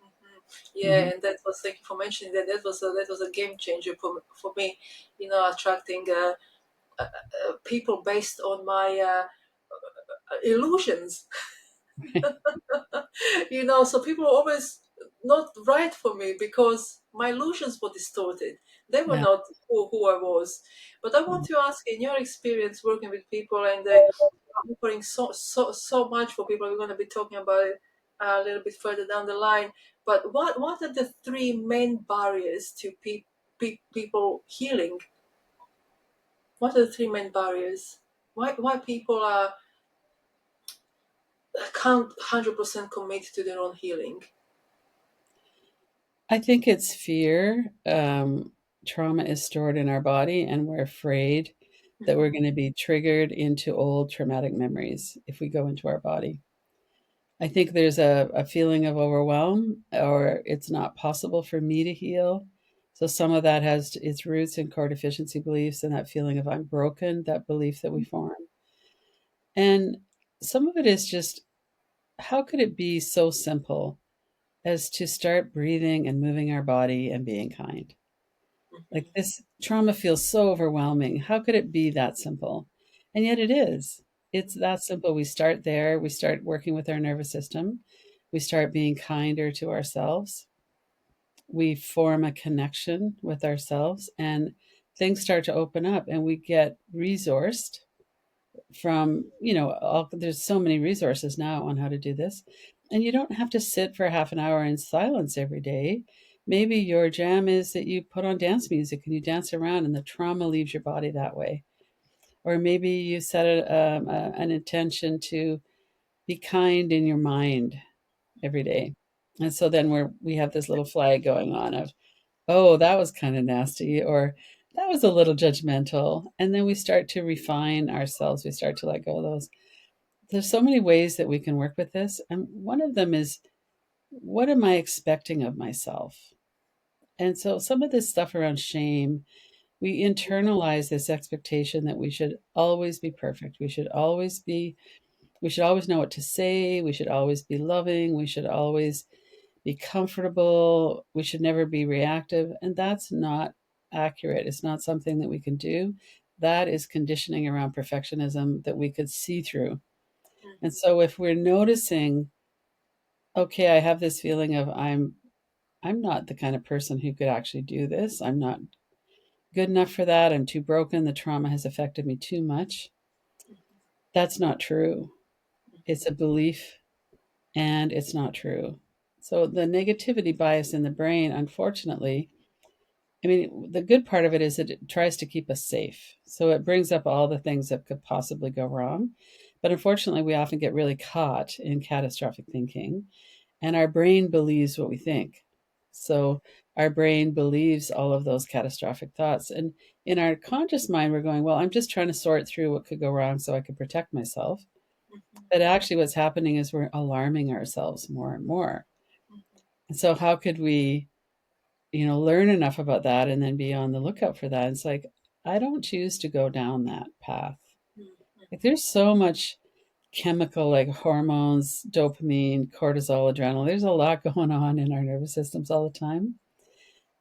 Mhm. Yeah, Hmm. and that was, thank you for mentioning that. That was a game changer for me. Attracting people based on my illusions. So people were always not right for me because my illusions were distorted. They were Yeah. not who I was. But I want Mhm. to ask, in your experience working with people and offering so much for people, we're going to be talking about it a little bit further down the line. But what are the three main barriers to people healing? What are the three main barriers? Why people can't 100% commit to their own healing? I think it's fear. Trauma is stored in our body, and we're afraid that we're Mhm. going to be triggered into old traumatic memories if we go into our body. I think there's a feeling of overwhelm, or it's not possible for me to heal. So some of that has its roots in core deficiency beliefs and that feeling of I'm broken, that belief that we form. And some of it is just how could it be so simple as to start breathing and moving our body and being kind? Like Mhm. this trauma feels so overwhelming. How could it be that simple? And yet it is. It's that simple. We start there. We start working with our nervous system. We start being kinder to ourselves. We form a connection with ourselves, and things start to open up, and we get resourced from, there's so many resources now on how to do this. And you don't have to sit for half an hour in silence every day. Maybe your jam is that you put on dance music and you dance around and the trauma leaves your body that way. Or maybe you set an intention to be kind in your mind every day. And so then we have this little flag going on of, oh, that was kind of nasty, or that was a little judgmental. And then we start to refine ourselves. We start to let go of those. There's so many ways that we can work with this. And one of them is, what am I expecting of myself? And so some of this stuff around shame, we internalize this expectation that we should always be perfect. We should always know what to say. We should always be loving. We should always be comfortable. We should never be reactive. And that's not accurate. It's not something that we can do. That is conditioning around perfectionism that we could see through. And Mhm. so if we're noticing, okay, I have this feeling of I'm not the kind of person who could actually do this. I'm not good enough for that. I'm too broken. The trauma has affected me too much. That's not true. It's a belief and it's not true. So the negativity bias in the brain, unfortunately, I mean, the good part of it is that it tries to keep us safe. So it brings up all the things that could possibly go wrong. But unfortunately, we often get really caught in catastrophic thinking, and our brain believes what we think. So our brain believes all of those catastrophic thoughts. And in our conscious mind, we're going, well, I'm just trying to sort through what could go wrong so I could protect myself. Mhm. But actually, what's happening is we're alarming ourselves more and more. Mhm. And so, how could we, learn enough about that and then be on the lookout for that? It's like, I don't choose to go down that path. Mhm. Like, there's so much chemical, like hormones, dopamine, cortisol, adrenaline. There's a lot going on in our nervous systems all the time.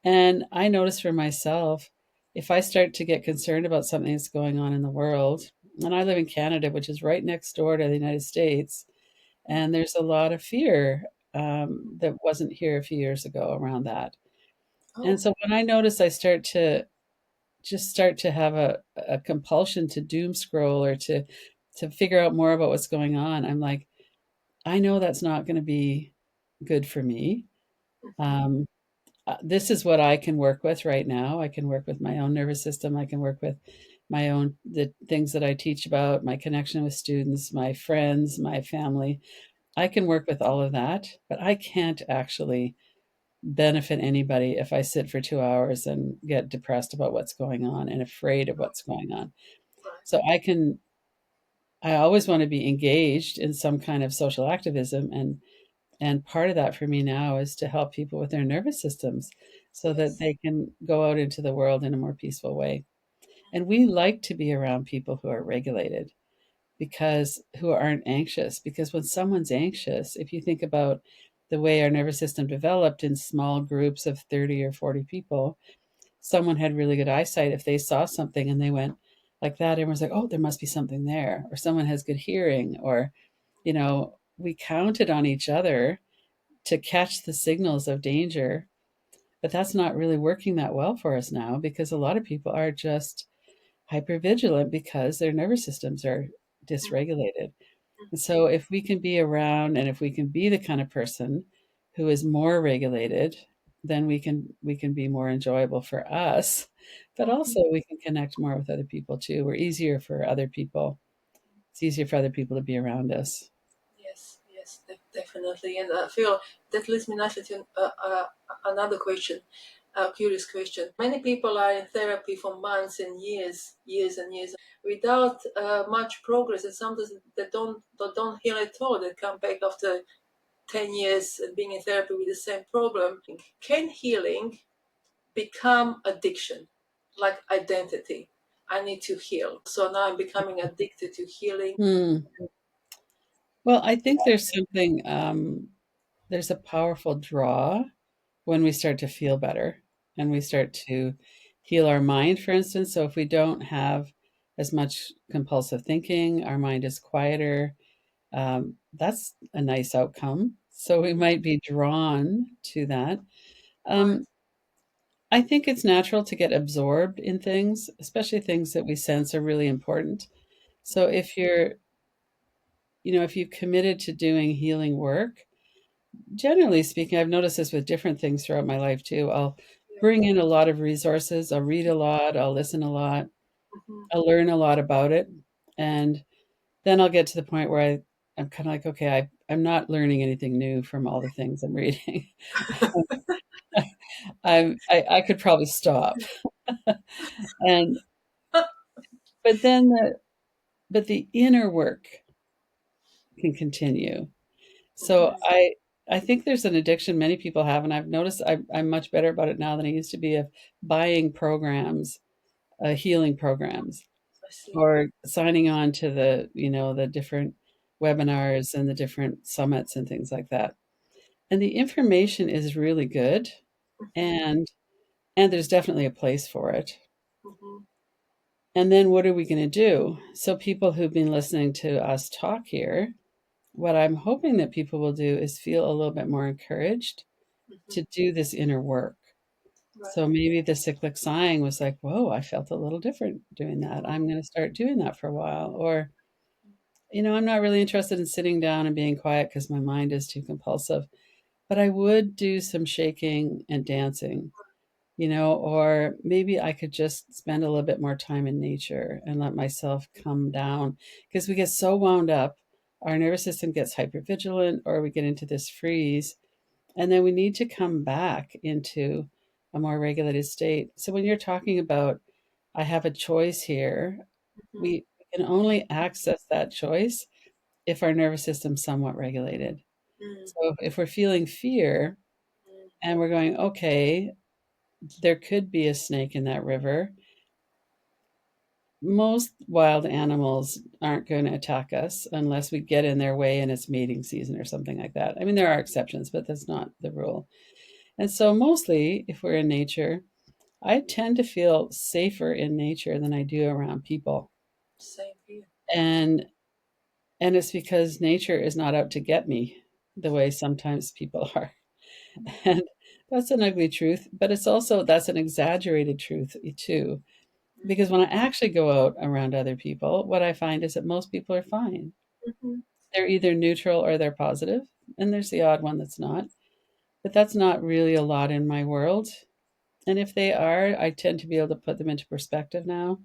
And I notice for myself, if I start to get concerned about something that's going on in the world, and I live in Canada, which is right next door to the United States, and there's a lot of fear that wasn't here a few years ago around that. And Oh. so when I notice I start to have a compulsion to doom scroll or to figure out more about what's going on, I'm like, I know that's not going to be good for me. Mhm. Um, this is what I can work with right now. I can work with my own nervous system. I can work with the things that I teach about, my connection with students, my friends, my family. I can work with all of that, but I can't actually benefit anybody if I sit for 2 hours and get depressed about what's going on and afraid of what's going on. Right. So I always want to be engaged in some kind of social activism, and part of that for me now is to help people with their nervous systems so that Yes. they can go out into the world in a more peaceful way. And Mhm. we like to be around people who are regulated, because who aren't anxious, because when someone's anxious, if you think about the way our nervous system developed in small groups of 30 or 40 people, someone had really good eyesight. If they saw something and they went like that, everyone's like, oh, there must be something there. Or someone has good hearing, or we counted on each other to catch the signals of danger. But that's not really working that well for us now, because a lot of people are just hypervigilant because their nervous systems are Mhm. dysregulated. And Mhm. so if we can be around, and if we can be the kind of person who is more regulated, then we can be more enjoyable for us, but Mhm. also we can connect more with other people too. We're easier for other people. It's easier for other people to be around us. Yes, yes, definitely. And I feel that leads me nicely to another question, a curious question. Many people are in therapy for months and years and years, without much progress, and sometimes they don't heal at all. They come back after 10 years being in therapy with the same problem. Can healing become addiction, like identity? I need to heal, so now I'm becoming addicted to healing. Hmm. Well, I think there's a powerful draw when we start to feel better and we start to heal our mind, for instance. So if we don't have as much compulsive thinking, our mind is quieter. That's a nice outcome. So we might be drawn to that. Right. Um, I think it's natural to get absorbed in things, especially things that we sense are really important. So Mhm. if you've committed to doing healing work, generally speaking, I've noticed this with different things throughout my life too. I'll Yeah. bring in a lot of resources, I'll read a lot, I'll listen a lot, Mhm. I'll learn a lot about it, and then I'll get to the point where I'm kind of like, okay, I'm not learning anything new from all the things I'm reading. I could probably stop. And but then the inner work can continue. So Mhm. I think there's an addiction many people have, and I've noticed I'm much better about it now than I used to be, of buying programs, healing programs, I see. or signing on to the different webinars and the different summits and things like that. And the information is really good, Mhm. and there's definitely a place for it. Mhm. And then what are we going to do? So people who've been listening to us talk here, what I'm hoping that people will do is feel a little bit more encouraged Mhm. to do this inner work. Right. So maybe the cyclic sighing was like, whoa, I felt a little different doing that. I'm going to start doing that for a while. Or, I'm not really interested in sitting down and being quiet because my mind is too compulsive, but I would do some shaking and dancing, or maybe I could just spend a little bit more time in nature and let myself come down, because we get so wound up, our nervous system gets hypervigilant, or we get into this freeze, and then we need to come back into a more regulated state. So when you're talking about, I have a choice here, Mhm. we can only access that choice if our nervous system's somewhat regulated. Mm. So if we're feeling fear Mm. and we're going, okay, there could be a snake in that river, most wild animals aren't going to attack us unless we get in their way and it's mating season or something like that. I mean, there are exceptions, but that's not the rule. And so, mostly, if we're in nature, I tend to feel safer in nature than I do around people. Same here. And it's because nature is not out to get me the way sometimes people are. And that's an ugly truth, but it's also that's an exaggerated truth too. Because Mm. when I actually go out around other people, what I find is that most people are fine. Mhm. They're either neutral or they're positive, and there's the odd one that's not. But that's not really a lot in my world. And if they are, I tend to be able to put them into perspective now.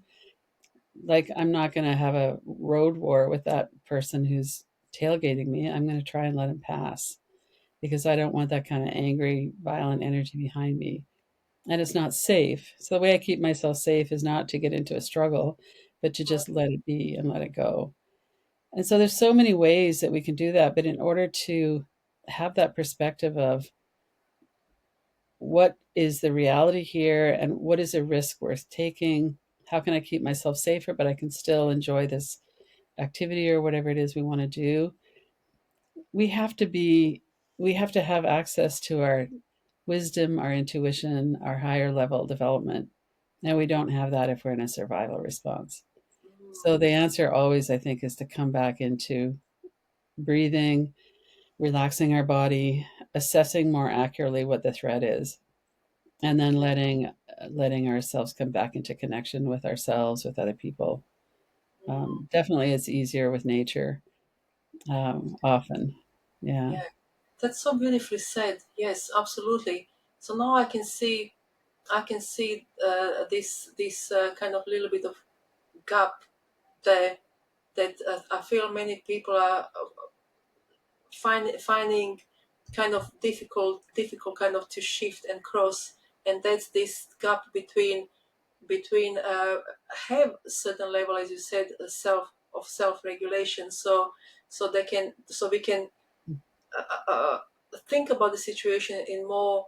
Like, I'm not going to have a road war with that person who's tailgating me. I'm going to try and let him pass because I don't want that kind of angry, violent energy behind me. And it's not safe. So the way I keep myself safe is not to get into a struggle, but to Right. just let it be and let it go. And so there's so many ways that we can do that, but in order to have that perspective of what is the reality here and what is a risk worth taking, how can I keep myself safer but I can still enjoy this activity or whatever it is we want to do, we have to be we have to have access to our wisdom, our intuition, our higher level development. And we don't have that if we're in a survival response. So Mm. the answer always, I think, is to come back into breathing, relaxing our body, assessing more accurately what the threat is, and then letting ourselves come back into connection with ourselves, with other people. Mm. Definitely, it's easier with nature. Often, yeah. Yeah. That's so beautifully said. Yes, absolutely. So now I can see this kind of little bit of gap there that I feel many people are finding kind of difficult kind of to shift and cross, and that's this gap between have certain level, as you said, self regulation, so they can so we can think about the situation in more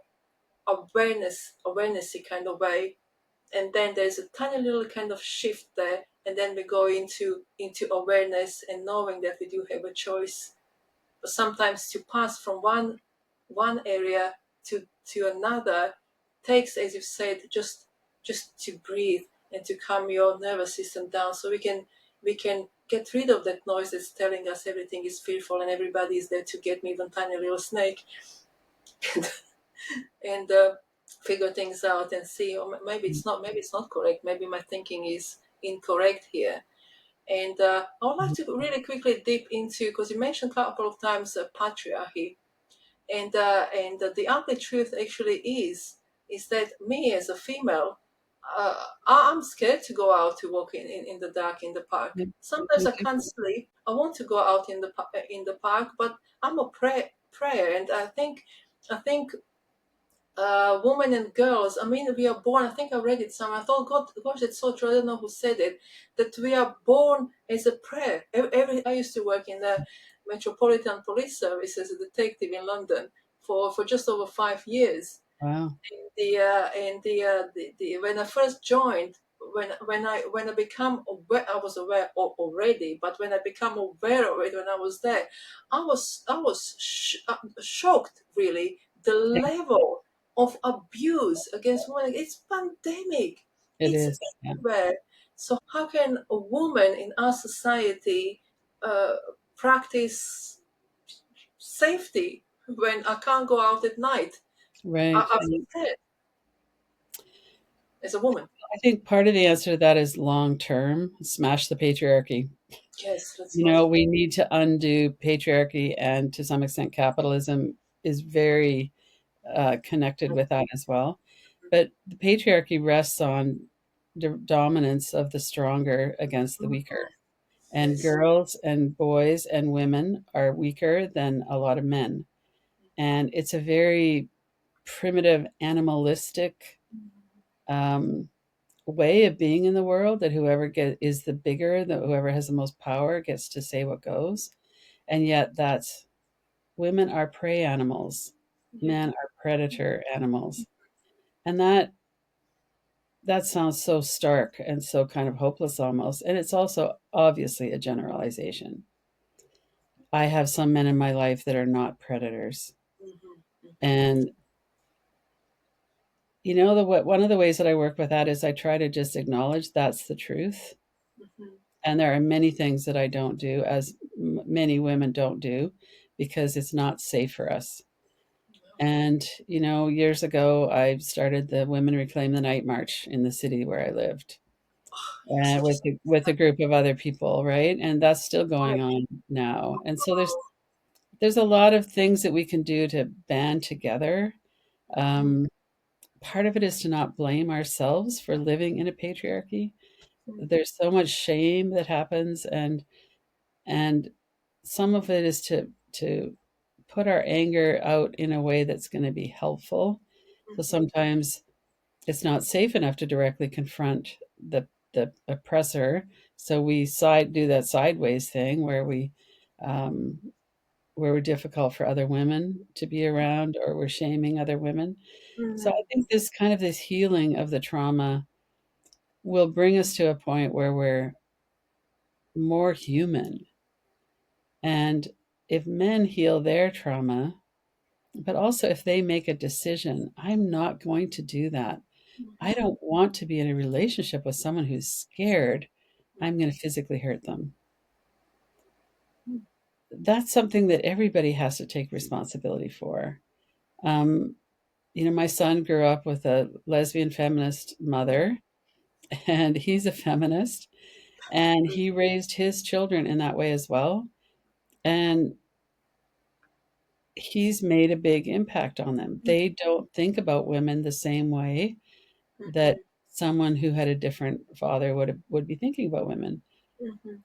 awarenessy kind of way, and then there's a tiny little kind of shift there, and then we go into awareness and knowing that we do have a choice sometimes to pass from one area to another takes, as you said, just to breathe and to calm your nervous system down, so we can get rid of that noise that's telling us everything is fearful and everybody is there to get me, even tiny little snake, and figure things out and see, oh, maybe it's not correct, maybe my thinking is incorrect here. And I would like to really quickly dip into, because you mentioned a couple of times patriarchy, and the ugly truth actually is that me as a female, I'm scared to go out to walk in the dark in the park. Me Sometimes me I too. can't sleep. I want to go out in the park, but I'm a prayer, and I think women and girls. I mean, we are born. I think I read it somewhere. I thought, God, gosh, it's so true. I don't know who said it. That we are born as a prayer. I used to work in the Metropolitan Police Service as a detective in London for just over 5 years. Wow. The when I first joined, when I become aware, I was aware already, but when I become aware of it, when I was there, I was shocked, really, the Yeah, level of abuse against women. It's pandemic. it It's is. Yeah. everywhere. So how can a woman in our society uh, practice safety when I can't go out at night? Right. I And feel scared as a woman. I think part of the answer to that is long term, smash the patriarchy. Yes, that's You right. know, we need to undo patriarchy, and to some extent, capitalism is very connected with that as well. But the patriarchy rests on the dominance of the stronger against the weaker. Mhm. And Yes. girls and boys and women are weaker than a lot of men. And it's a very primitive, animalistic um, way of being in the world, that is the bigger, that whoever has the most power gets to say what goes. And yet, that's women are prey animals, Yeah. men are predator animals. And that sounds so stark and so kind of hopeless almost. And it's also obviously a generalization. I have some men in my life that are not predators. Mhm. Mhm. And one of the ways that I work with that is I try to just acknowledge that's the truth. Mhm. And there are many things that I don't do, as many women don't do, because it's not safe for us. And, years ago, I started the Women Reclaim the Night March in the city where I lived, You're and such a with a group of other people, right? And that's still going right. on now. And so there's a lot of things that we can do to band together. Mhm. Um, Part of it is to not blame ourselves for living in a patriarchy. Mhm. There's so much shame that happens, and some of it is to put our anger out in a way that's going to be helpful. So Mhm. sometimes it's not safe enough to directly confront the oppressor, so we do that sideways thing um, where we're difficult for other women to be around, or we're shaming other women. So I Mhm. think this healing of the trauma will bring us to a point where we're more human. And if men heal their trauma, but also if they make a decision, I'm not going to do that. I Mhm. don't want to be in a relationship with someone who's scared I'm going to physically hurt them. Mhm. That's something that everybody has to take responsibility for. Um, my son grew up with a lesbian feminist mother, and he's a feminist, and he raised his children in that way as well. And he's made a big impact on them. Mhm. They don't think about women the same way that Mhm. someone who had a different father would be thinking about women, Mhm.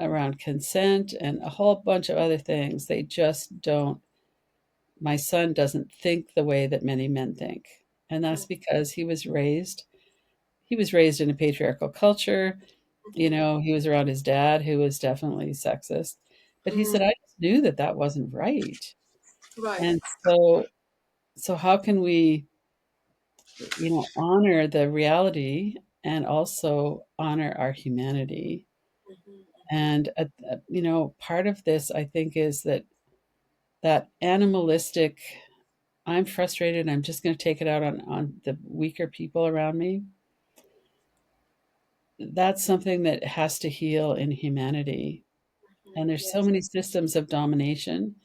around consent and a whole bunch of other things. They just don't. My son doesn't think the way that many men think. And that's Mhm. because he was raised in a patriarchal culture. He was around his dad, who was definitely sexist. But he said, Mhm. I just knew that that wasn't right. Right. And so how can we, honor the reality and also honor our humanity? Mhm. And part of this, I think, is that animalistic. I'm frustrated. I'm just going to take it out on the weaker people around me. That's something that has to heal in humanity. Mhm. And there's so Yes. many systems of domination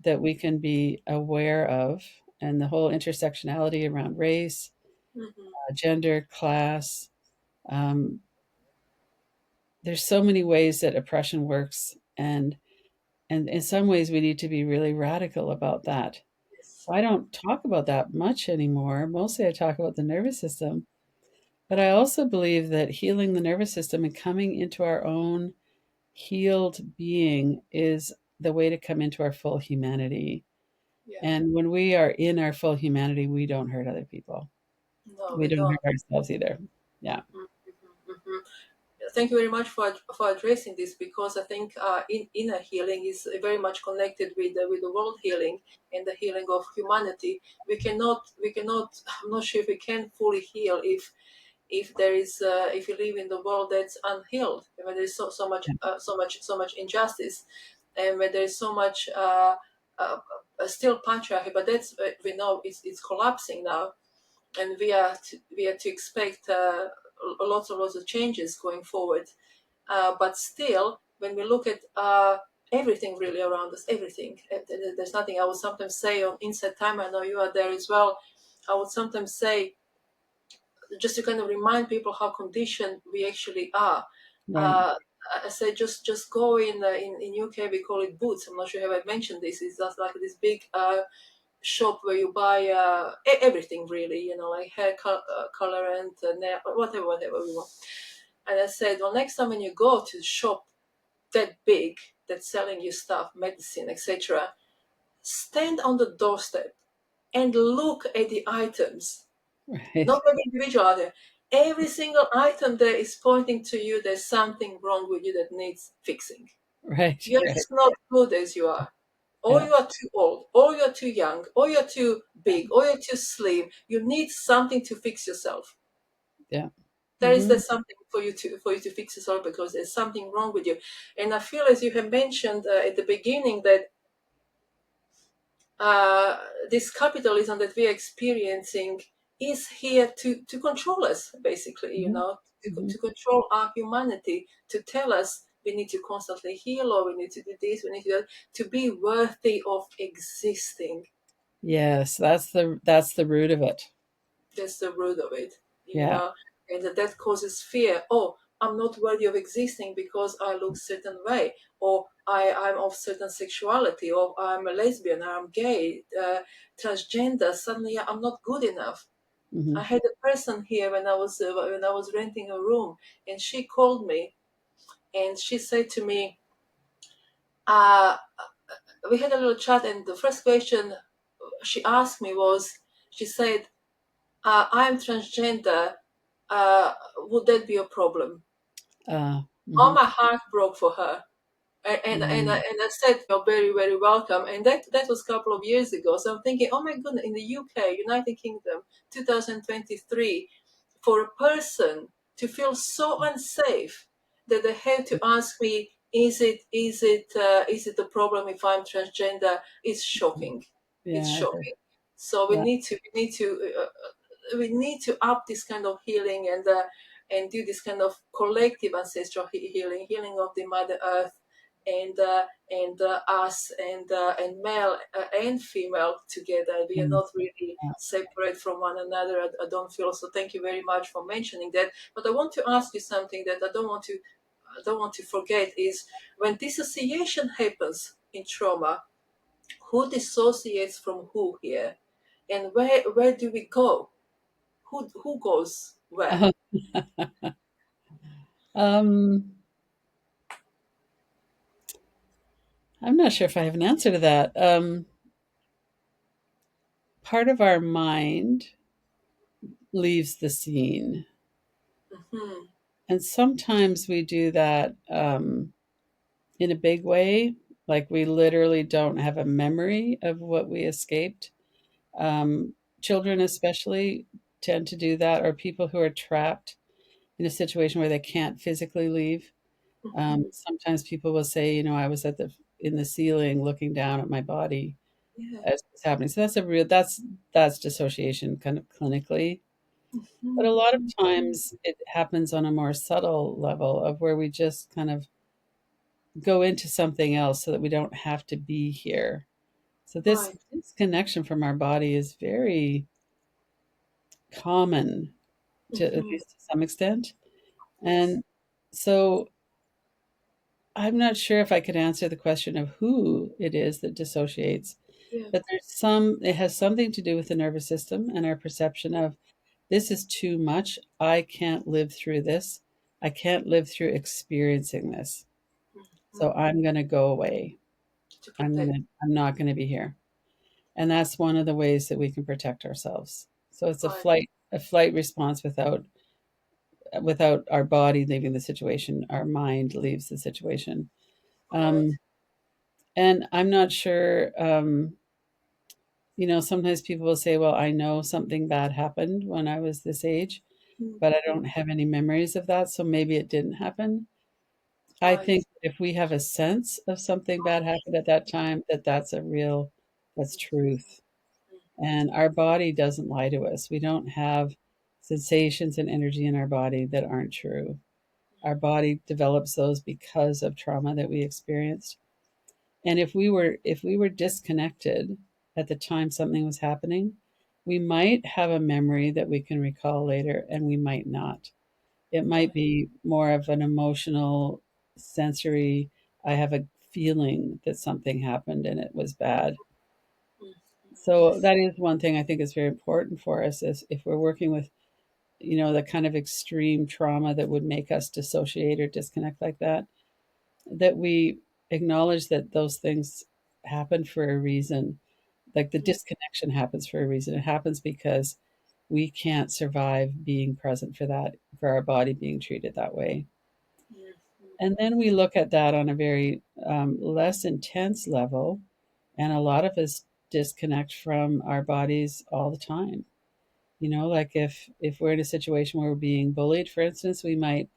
that we can be aware of, and the whole intersectionality around race, Mhm. gender, class. Um, there's so many ways that oppression works, and in some ways we need to be really radical about that. Yes. So I don't talk about that much anymore. Mostly I talk about the nervous system, But I also believe that healing the nervous system and coming into our own healed being is the way to come into our full humanity. Yeah. And when we are in our full humanity, we don't hurt other people. No, We we don't don't. hurt ourselves either. Yeah. Mhm. Thank you very much for addressing this, because I think inner healing is very much connected with the world healing and the healing of humanity. We cannot. I'm not sure if we can fully heal if there is if we live in the world that's unhealed, where there is so much injustice, and where there is so much uh, still patriarchy. But that's we know it's collapsing now, and we are to expect lots of changes going forward. But still, when we look at everything really around us, everything, there's nothing. I would sometimes say on Inside Time, I know you are there as well. I would sometimes say, just to kind of remind people how conditioned we actually are. Right. Uh, I said, just go in UK, we call it Boots. I'm not sure if I mentioned this. It's just like this big shop where you buy everything really, like hair colorant, nail, whatever we want. And I said, well, next time when you go to the shop that big that's selling you stuff, medicine, etc., stand on the doorstep and look at the items, Right. not every individual item. Every single item there is pointing to you there's something wrong with you that needs fixing. Right. You're Right. just not good as you are. Or Yeah. you are too old, or you're too young, or you're too big, or you're too slim. You need something to fix yourself. Yeah. There is Hmm. there's something for you to fix yourself, because there's something wrong with you. And I feel, as you have mentioned at the beginning, that uh, this capitalism that we are experiencing is here to control us, basically, Hmm. Hmm. to control our humanity, to tell us we need to constantly heal, or we need to do this, we need to do that, to be worthy of existing. Yes, that's the root of it. That's the root of it, Yeah. and that causes fear. Oh, I'm not worthy of existing because I look certain way, or I'm of certain sexuality, or I'm a lesbian, or I'm gay, transgender. Suddenly, I'm not good enough. Hmm. I had a person here when I was renting a room, and she called me and she said to me, uh, we had a little chat, and the first question she asked me was, she said, I'm transgender. Would that be a problem? Oh, Hmm. my heart broke for her. And I said, you're very, very welcome. And that was a couple of years ago. So I'm thinking, oh my goodness, in the UK, United Kingdom, 2023, for a person to feel so unsafe that they have to ask me, is it a problem if I'm transgender? It's shocking. It's Yeah. shocking. So we Yeah. need to we need to we need to up this kind of healing, and do this kind of collective ancestral healing of the Mother Earth, and us, and male and female together. We are Mm. not really separate from one another. I don't feel so. Thank you very much for mentioning that. But I want to ask you something that I don't want to forget, is when dissociation happens in trauma, who dissociates from who here, and where do we go? Who goes where? Uh, um, I'm not sure if I have an answer to that. Part of our mind leaves the scene, Hmm. and sometimes we do that in a big way, like we literally don't have a memory of what we escaped. Children, especially, tend to do that, or people who are trapped in a situation where they can't physically leave. Hmm. Sometimes people will say, I was in the ceiling looking down at my body Yeah. as it's happening. So that's dissociation, kind of clinically. But a Hmm. lot of times it happens on a more subtle level of where we just kind of go into something else so that we don't have to be here. So this Right. disconnection from our body is very common, to at Hmm. least to some extent. Yes. And so I'm not sure if I could answer the question of who it is that dissociates, Yeah. but it has something to do with the nervous system and our perception of this is too much. I can't live through this. I can't live through experiencing this. Mm. So I'm going to go away. To protect. I'm not going to be here. And that's one of the ways that we can protect ourselves. So it's Right. a flight response without our body leaving the situation. Our mind leaves the situation. Right. Um, and I'm not sure. Sometimes people will say, "Well, I know something bad happened when I was this age, but I Mm-hmm. don't have any memories of that, so maybe it didn't happen." I Right. think if we have a sense of something bad happened at that time, that's truth. And our body doesn't lie to us. We don't have sensations and energy in our body that aren't true. Our body develops those because of trauma that we experienced. And if we were disconnected at the time something was happening, we might have a memory that we can recall later and we might not. It might Right. be more of an emotional, sensory, I have a feeling that something happened and it was bad. Mm-hmm. I So see. that is one thing I think is very important for us is if we're working with, the kind of extreme trauma that would make us dissociate or disconnect like that, that we acknowledge that those things happen for a reason. Like the disconnection happens for a reason. It happens because we can't survive being present for that, for our body being treated that way. Mm-hmm. And then we look at that on a very less intense level. And a lot of us disconnect from our bodies all the time. Like if we're in a situation where we're being bullied, for instance, we might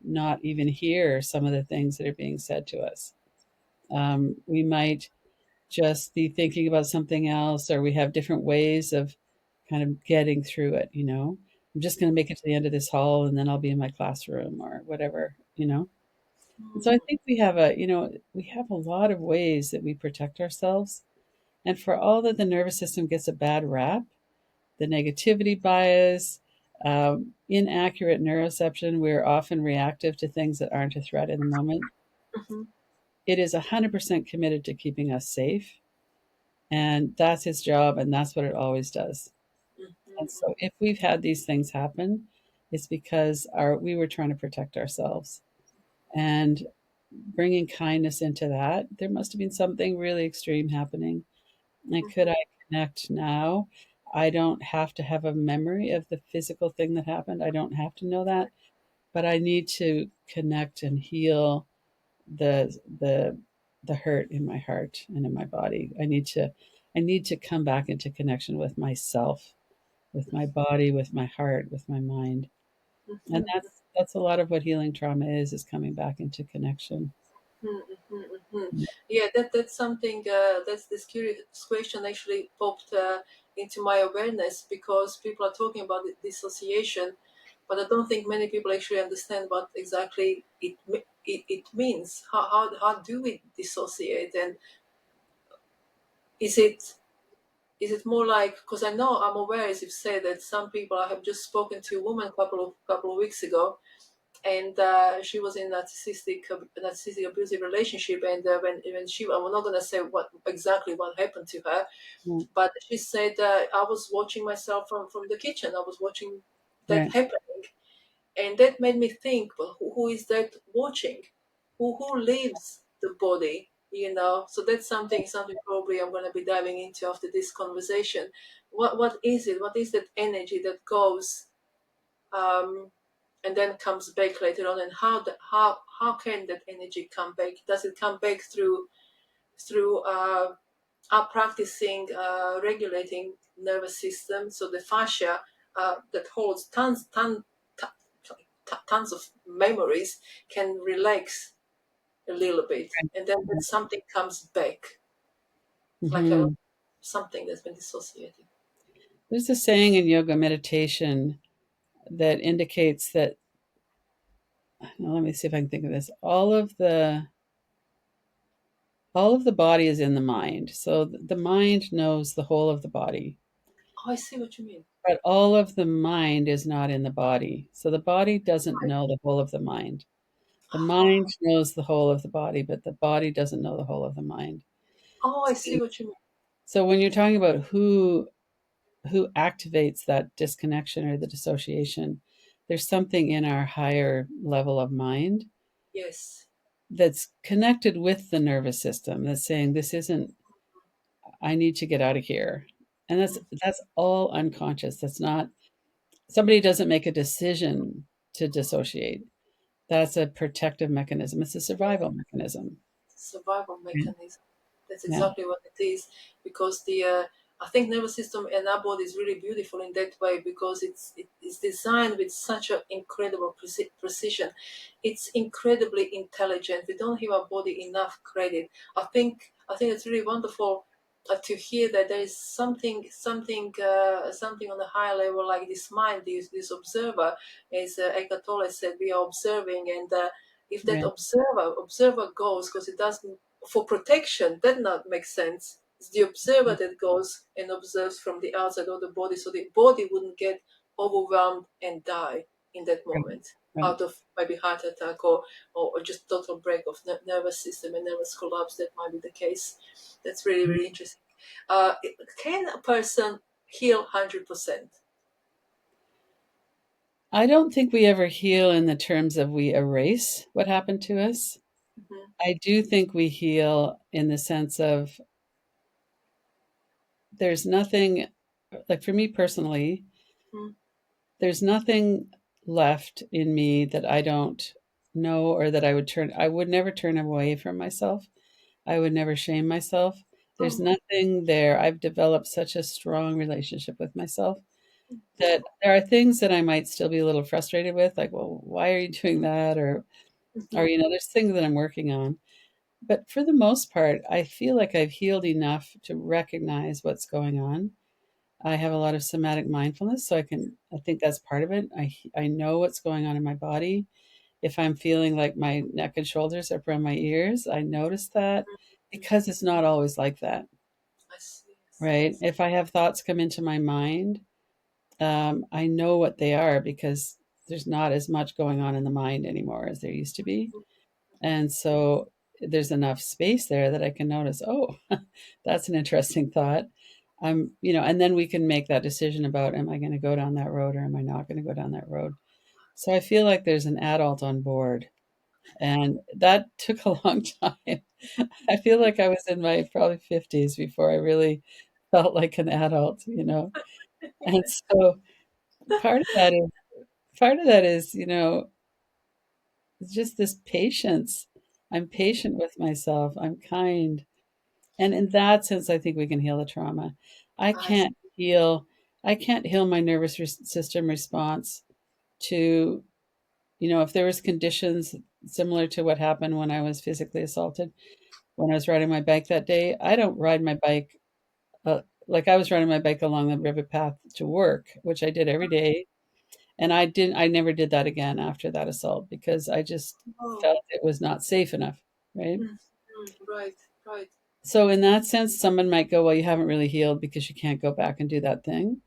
not even hear some of the things that are being said to us. We might just be thinking about something else, or we have different ways of kind of getting through it. I'm just going to make it to the end of this hall and then I'll be in my classroom or whatever. And so I think we have a lot of ways that we protect ourselves. And for all that the nervous system gets a bad rap, the negativity bias, inaccurate neuroception, we're often reactive to things that aren't a threat in the moment. Mm-hmm. It is 100% committed to keeping us safe. And that's its job, and that's what it always does. And Mm-hmm. so if we've had these things happen, it's because we were trying to protect ourselves. And bringing kindness into that, there must have been something really extreme happening. And could Mm-hmm. I connect now? I don't have to have a memory of the physical thing that happened. I don't have to know that, but I need to connect and heal the the the hurt in my heart and in my body. I need to come back into connection with myself, with my body, with my heart, with my mind. And Mm-hmm. that's a lot of what healing trauma is coming back into connection. Mm-hmm. Mm-hmm. Yeah, that's something. That's this curious question actually popped into my awareness because people are talking about the dissociation, but I don't think many people actually understand what exactly it means. How do we dissociate, and is it is it more like, because I know I'm aware, as you've said, that some people, I have just spoken to a woman a couple of weeks ago, and she was in narcissistic abusive relationship, and when she, I'm not gonna say what happened to her, Mm, but she said I was watching myself from the kitchen. I was watching that right. happening, and that made me think, well, who is that watching? Who leaves the body? So that's something probably I'm going to be diving into after this conversation. What is it? What is that energy that goes um, and then comes back later on? And how can that energy come back? Does it come back through are practicing regulating nervous system, so the fascia that holds tons of memories can relax a little bit, and then when something comes back, like Hmm. something that's been dissociated. There's a saying in yoga meditation that indicates that, now let me see if I can think of this. All of the body is in the mind. So the mind knows the whole of the body, Oh, I see what you mean. but all of the mind is not in the body. So the body doesn't Right. know the whole of the mind. The mind Oh, knows the whole of the body, but the body doesn't know the whole of the mind. oh, I So, see what you mean. so when you're talking about who who activates that disconnection or the dissociation. There's something in our higher level of mind Yes. that's connected with the nervous system that's saying this isn't, I need to get out of here. And Mm. that's all unconscious. That's not, somebody doesn't make a decision to dissociate. That's a protective mechanism. It's a Yes. survival mechanism. Survival Right? mechanism. That's Yeah. exactly what it is. Because the I think nervous system in our body is really beautiful in that way because it's designed with such an incredible precision. It's incredibly intelligent. We don't give our body enough credit. I think it's really wonderful to hear that there is something on a higher level like this mind, this observer, as Eckhart Tolle said, we are observing and. If that Right. observer goes because it doesn't for protection, that not makes sense. It's the observer that goes and observes from the outside of the body so the body wouldn't get overwhelmed and die in that Right. moment Right. out of maybe heart attack or just total break of nervous system and nervous collapse. That might be the case. That's really really interesting. Can a person heal 100%? I don't think we ever heal in the terms of we erase what happened to us. Mm-hmm. I do think we heal in the sense of there's nothing, like for me personally, Mm-hmm. there's nothing left in me that I don't know or that I would never turn away from myself. I would never shame myself. There's Oh, nothing there. I've developed such a strong relationship with myself that beautiful. there are things that I might still be a little frustrated with, like, well, why are you doing that? Or, Mm-hmm. there's things that I'm working on. But for the most part, I feel like I've healed enough to recognize what's going on. I have a lot of somatic mindfulness, so I think that's part of it. I know what's going on in my body. If I'm feeling like my neck and shoulders are from my ears, I notice that because it's not always like that, I see. I see. I right? see. If I have thoughts come into my mind, I know what they are because there's not as much going on in the mind anymore as there used to be. And so there's enough space there that I can notice, oh, that's an interesting thought. And then we can make that decision about, am I going to go down that road or am I not going to go down that road? So I feel like there's an adult on board. And that took a long time. I feel like I was in my probably 50s before I really felt like an adult. And so part of that is, just this patience. I'm patient with myself. I'm kind. And in that sense, I think we can heal the trauma. I I see. can't heal I can't heal my nervous system response to, if there was conditions similar to what happened when I was physically assaulted, when I was riding my bike that day. I don't ride my bike like I was riding my bike along the river path to work, which I did every day. And I never did that again after that assault because I just Oh. felt it was not safe enough, right? Mm, right, right. So in that sense, someone might go, "Well, you haven't really healed because you can't go back and do that thing."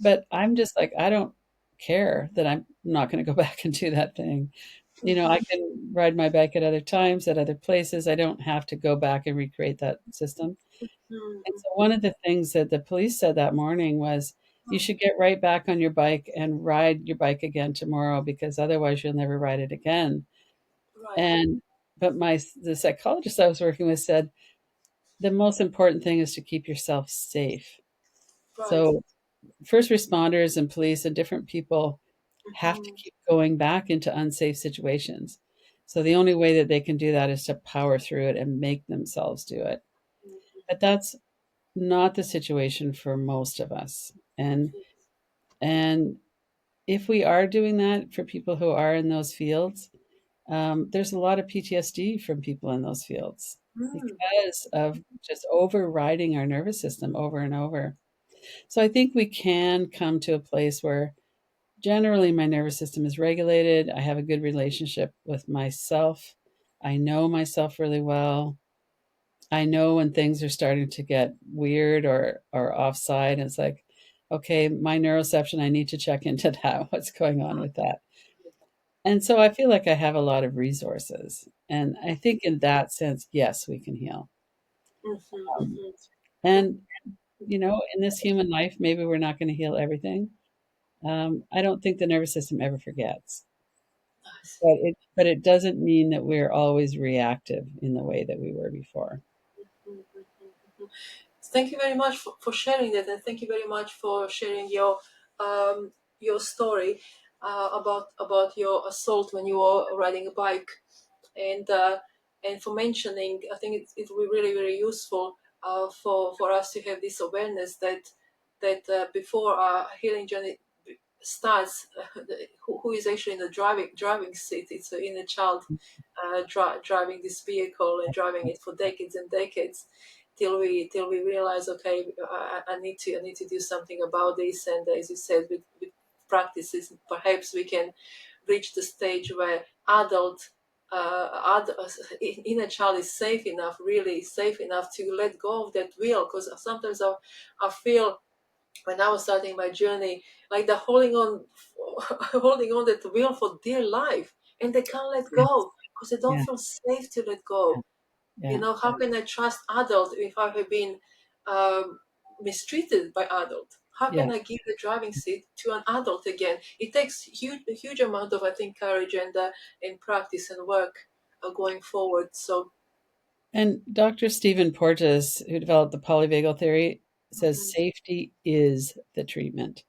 But I'm just like, I don't care that I'm not gonna go back and do that thing. I Mhm, can ride my bike at other times, at other places. I don't have to go back and recreate that system. mm, And so one of the things that the police said that morning was, "You should get right back on your bike and ride your bike again tomorrow because otherwise you'll never ride it again." right, And but the psychologist I was working with said, "The most important thing is to keep yourself safe." right. So first responders and police and different people have to Mhm, keep going back into unsafe situations. So the only way that they can do that is to power through it and make themselves do it. mhm. But that's not the situation for most of us. And if we are doing that for people who are in those fields, there's a lot of PTSD from people in those fields Mm, because of just overriding our nervous system over and over. So I think we can come to a place where generally my nervous system is regulated. I have a good relationship with myself. I know myself really well. I know when things are starting to get weird or offside. It's like, okay, my neuroception, I need to check into that. What's going on with that? And so I feel like I have a lot of resources. And I think in that sense, yes, we can heal. mhm, Um, mhm. and Look. in this human life, maybe we're not going to heal everything. I don't think the nervous system ever forgets, I see. but it doesn't mean that we're always reactive in the way that we were before. Mhm, mhm, mhm. Thank you very much for sharing that, and thank you very much for sharing your story about your assault when you were riding a bike, and for mentioning. I think it will be really very useful for us to have this awareness that before our healing journey starts, who is actually in the driving seat. It's an inner child driving this vehicle and driving it for decades and decades till we realize, okay, I need to do something about this. And as you said, with practices, perhaps we can reach the stage where inner child is safe enough, really safe enough to let go of that will. Because sometimes I feel when I was starting my journey, like they're holding on, holding on that will for dear life, and they can't let Yes. go because they don't Yeah. feel safe to let go. Yeah. How can I trust adult if I have been um, mistreated by adult? How Yeah. can I give the driving seat to an adult again? It takes a huge amount of, I think, courage and practice and work going forward. So, And Dr. Stephen Porges, who developed the polyvagal theory, says mhm, safety is the treatment.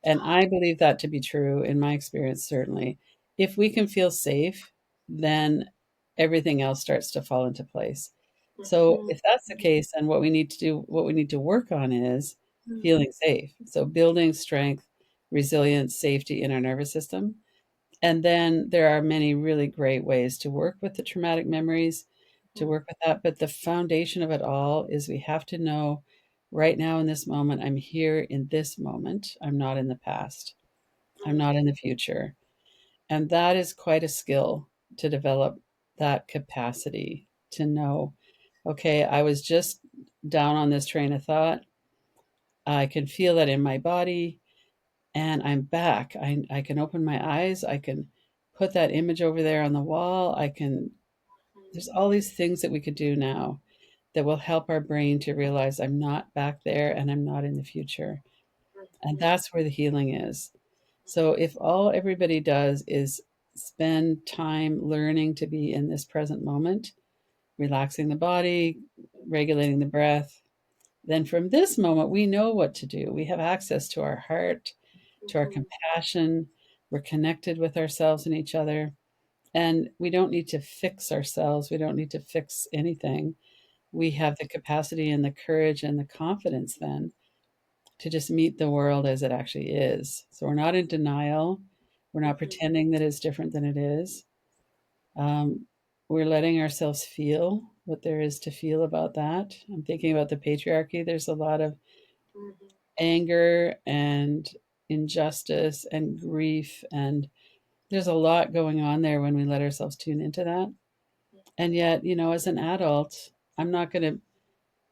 And I believe that to be true in my experience, certainly. If we can feel safe, then everything else starts to fall into place. So mhm, if that's the case, then what we need to work on is mhm, feeling safe. So building strength, resilience, safety in our nervous system. And then there are many really great ways to work with the traumatic memories, to mhm, work with that. But the foundation of it all is we have to know right now in this moment, I'm here in this moment. I'm not in the past. I'm not in the future. And that is quite a skill to develop that capacity to know, okay, I was just down on this train of thought. I can feel that in my body and I'm back. I can open my eyes. I can put that image over there on the wall. There's all these things that we could do now that will help our brain to realize I'm not back there and I'm not in the future. And mhm, that's where the healing is. So if all everybody does is spend time learning to be in this present moment, relaxing the body, regulating the breath, then from this moment we know what to do. We have access to our heart, to our mhm, compassion. We're connected with ourselves and each other. And we don't need to fix ourselves. We don't need to fix anything. We have the capacity and the courage and the confidence then to just meet the world as it actually is. So we're not in denial. We're not mhm, pretending that it's different than it is. Um, we're letting ourselves feel what there is to feel about that. I'm thinking about the patriarchy. There's a lot of mhm, anger and injustice and grief, and there's a lot going on there when we let ourselves tune into that. And yet, as an adult, I'm not going to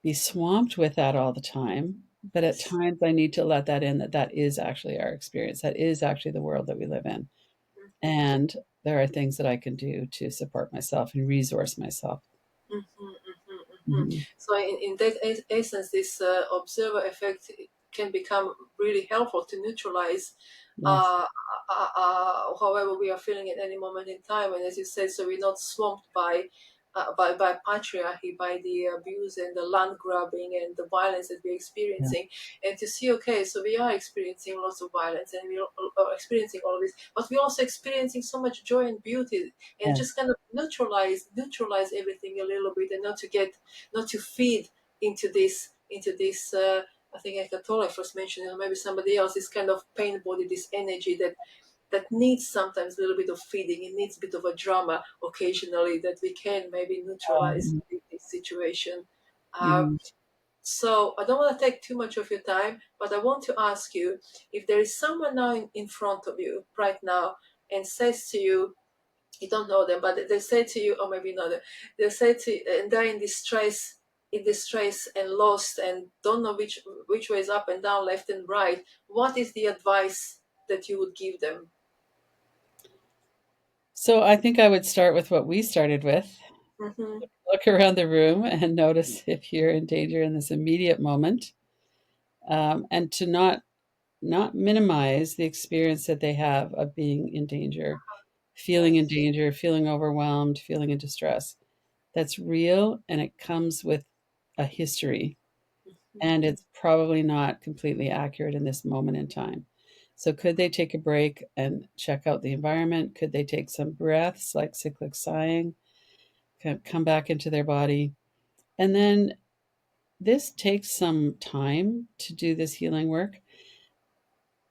be swamped with that all the time. But at yes. times, I need to let that in, that is actually our experience. That is actually the world that we live in. Mhm, And there are things that I can do to support myself and resource myself. mhm, mhm, mhm. Mhm. So in that essence, this observer effect can become really helpful to neutralize Yes. uh, however we are feeling at any moment in time. And as you said, so we're not swamped by patriarchy, by the abuse and the land grabbing and the violence that we're Yeah. experiencing. And to see, okay, so we are experiencing lots of violence and we're experiencing all of this, but we're also experiencing so much joy and beauty, and Yes. just kind of neutralize everything a little bit, and not to feed into this. I think Ekatola first mentioned, maybe somebody else, this kind of pain body, this energy that needs sometimes a little bit of feeding. It needs a bit of a drama occasionally that we can maybe neutralize Um, this situation. Uh, mhm. so I don't want to take too much of your time, but I want to ask you, if there is someone now in front of you right now and says to you don't know them, but they say to you, or maybe not, they say to you, and they're in distress and lost and don't know which way is up and down, left and right. What is the advice that you would give them? So I think I would start with what we started with. Mm-hmm. Look around the room and notice if you're in danger in this immediate moment. and to not minimize the experience that they have of being in danger, feeling in Right. danger, feeling overwhelmed, feeling in distress. That's real, and it comes with a history, and Mhm. it's probably not completely accurate in this moment in time. So, could they take a break and check out the environment? Could they take some breaths, like cyclic sighing, come back into their body? And then this takes some time to do this healing work,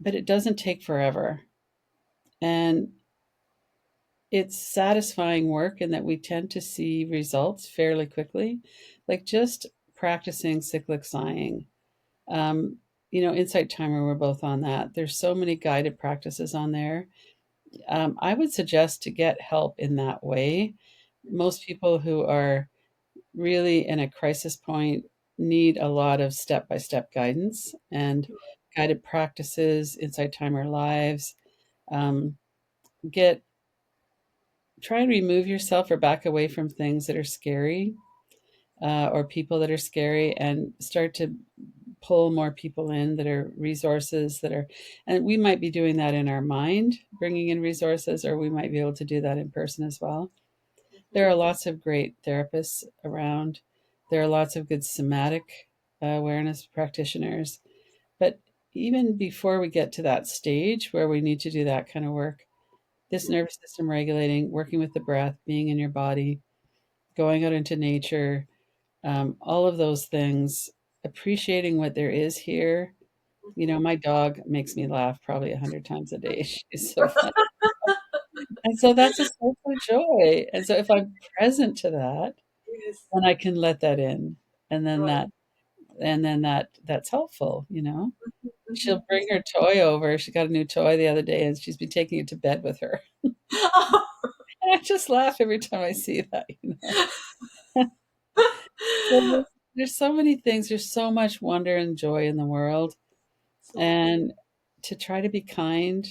but it doesn't take forever. And it's satisfying work in that we tend to see results fairly quickly, like just practicing cyclic sighing. Um, Insight Timer, we're both on that. There's so many guided practices on there. I would suggest to get help in that way. Most people who are really in a crisis point need a lot of step by step guidance and guided practices, Insight Timer lives. Um, get Try and remove yourself or back away from things that are scary, or people that are scary, and start to pull more people in that are resources that are, and we might be doing that in our mind, bringing in resources, or we might be able to do that in person as well. There Mhm. are lots of great therapists around. There are lots of good somatic awareness practitioners. But even before we get to that stage where we need to do that kind of work, this nervous system regulating, working with the breath, being in your body, going out into nature, all of those things, appreciating what there is here. My dog makes me laugh probably 100 times a day. She's so funny. And so that's a source of joy. And so if I'm present to that, Yes. then I can let that in. And then Right. that's helpful. She'll Mhm. bring her toy over. She got a new toy the other day and she's been taking it to bed with her. And I just laugh every time I see that. So there's so many things. There's so much wonder and joy in the world. Absolutely. And to try to be kind,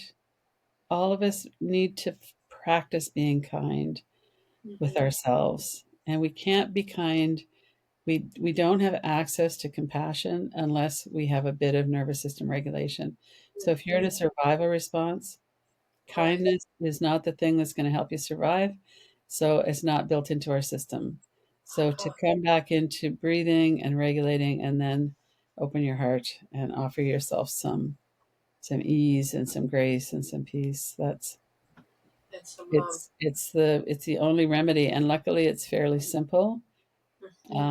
all of us need to practice being kind with Mhm. ourselves. And we can't be kind. We don't have access to compassion unless we have a bit of nervous system regulation. So if you're in Mhm. a survival response, Right. kindness is not the thing that's going to help you survive. So it's not built into our system. So to Oh, come back into breathing and regulating, and then open your heart and offer yourself some ease and some grace and some peace. That's that's a mom. it's the only remedy, and luckily it's fairly simple. Mhm.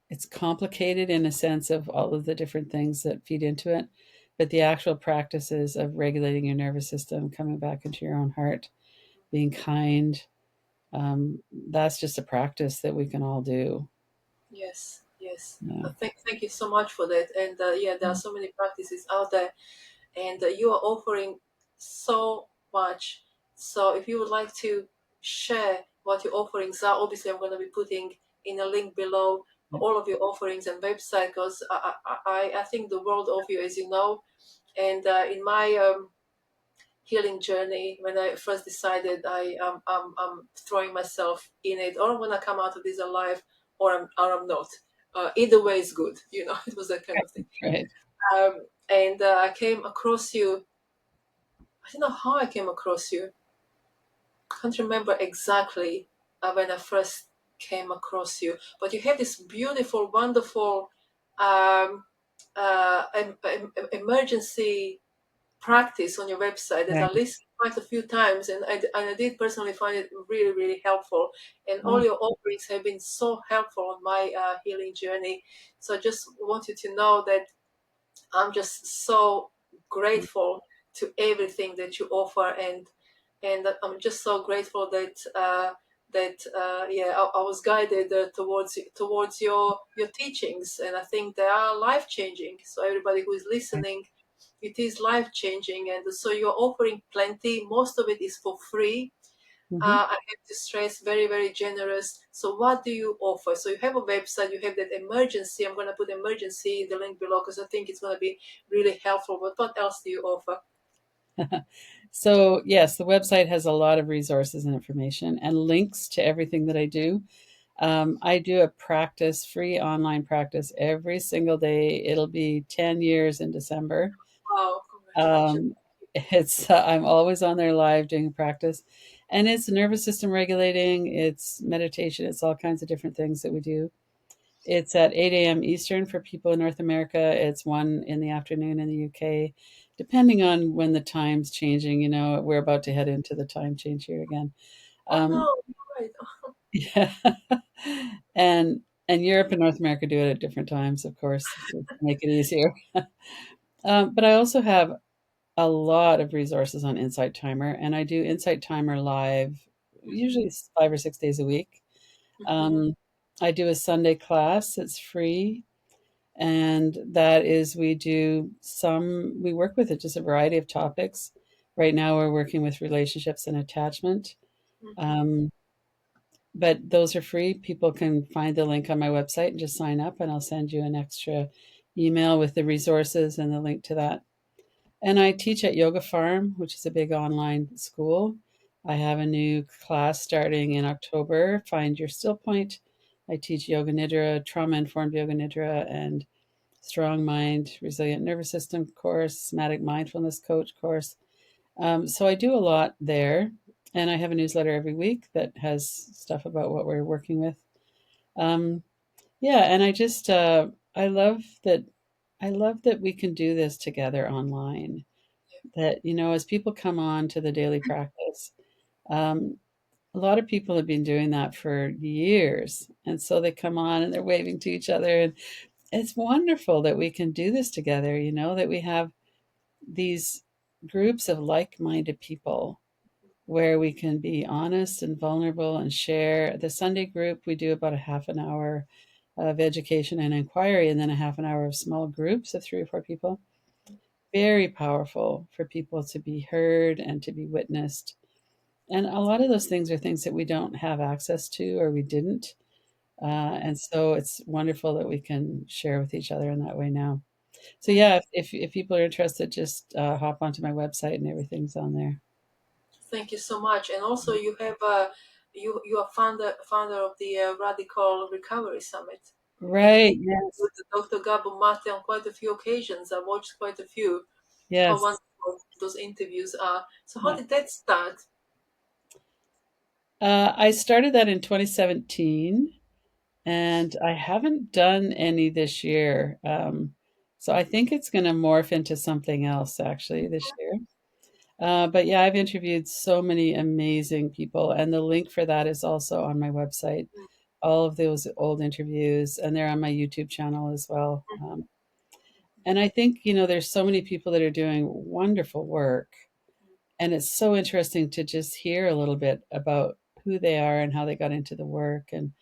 It's complicated in a sense of all of the different things that feed into it, but the actual practices of regulating your nervous system, coming back into your own heart, being kind, that's just a practice that we can all do. Yes. Yes. Yeah. Thank you so much for that. And yeah, there are so many practices out there, and you are offering so much. So if you would like to share what your offerings are, obviously I'm going to be putting in a link below all of your offerings and website, because I think the world of you, as you know, and in my healing journey, when I first decided I'm throwing myself in it, or I'm going to come out of this alive, or I'm not. Either way is good, it was that kind of thing. Right. And I came across you. I don't know how I came across you. Can't remember exactly when I first came across you, but you have this beautiful, wonderful um, emergency practice on your website that I Right. listened quite a few times, and I did personally find it really, really helpful. And all Oh, your offerings have been so helpful on my healing journey. So I just want you to know that I'm just so grateful to everything that you offer, and I'm just so grateful that yeah, I was guided towards your teachings, and I think they are life changing. So everybody who is listening, it is life changing, and so you're offering plenty. Most of it is for free. hmm I have to stress, very, very generous. So, what do you offer? So, you have a website, you have that emergency. I'm going to put emergency in the link below because I think it's going to be really helpful. But what else do you offer? So, yes, the website has a lot of resources and information and links to everything that I do. I do a practice, free online practice every single day. It'll be 10 years in December. Wow, congratulations. Um, it's I'm always on there live doing practice, and it's nervous system regulating, it's meditation, it's all kinds of different things that we do. It's at 8 a.m. Eastern for people in North America. It's 1 in the afternoon in the UK, depending on when the time's changing. You know, we're about to head into the time change here again. Oh Um, no, you're right. yeah, and Europe and North America do it at different times, of course, to make it easier. But I also have a lot of resources on Insight Timer, and I do Insight Timer live usually 5 or 6 days a week. Mhm, Um, I do a Sunday class, it's free. And that is, we work with it, just a variety of topics. Right now, we're working with relationships and attachment. mhm, Um, but those are free. People can find the link on my website and just sign up, and I'll send you an extra email with the resources and the link to that. And I teach at Yoga Farm, which is a big online school. I have a new class starting in October, Find Your Still Point. I teach Yoga Nidra, trauma informed Yoga Nidra, and strong mind, resilient nervous system course, somatic mindfulness coach course. So I do a lot there. And I have a newsletter every week that has stuff about what we're working with. Um, yeah, and I love that we can do this together online. That, as people come on to the daily practice, um, a lot of people have been doing that for years. And so they come on and they're waving to each other. And it's wonderful that we can do this together, that we have these groups of like minded people where we can be honest and vulnerable and share. The Sunday group, we do about a half an hour of education and inquiry, and then a half an hour of small groups of 3 or 4 people. Very powerful for people to be heard and to be witnessed. And a lot of those things are things that we don't have access to or we didn't. And so it's wonderful that we can share with each other in that way now. So mhm. yeah, if people are interested, just hop onto my website and everything's on there. Thank you so much. And also, you have you are founder of the Radical Recovery Summit. And you Right. Yes. with Dr. Gabo Mate on quite a few occasions. I watched quite a few. How Yes. wonderful those interviews are. So, how Yeah. did that start? I started that in 2017, and I haven't done any this year. So I think it's going to morph into something else actually this year. But yeah, I've interviewed so many amazing people, and the link for that is also on my website. All of those old interviews, and they're on my YouTube channel as well. And I think, there's so many people that are doing wonderful work. And it's so interesting to just hear a little bit about who they are and how they got into the work, and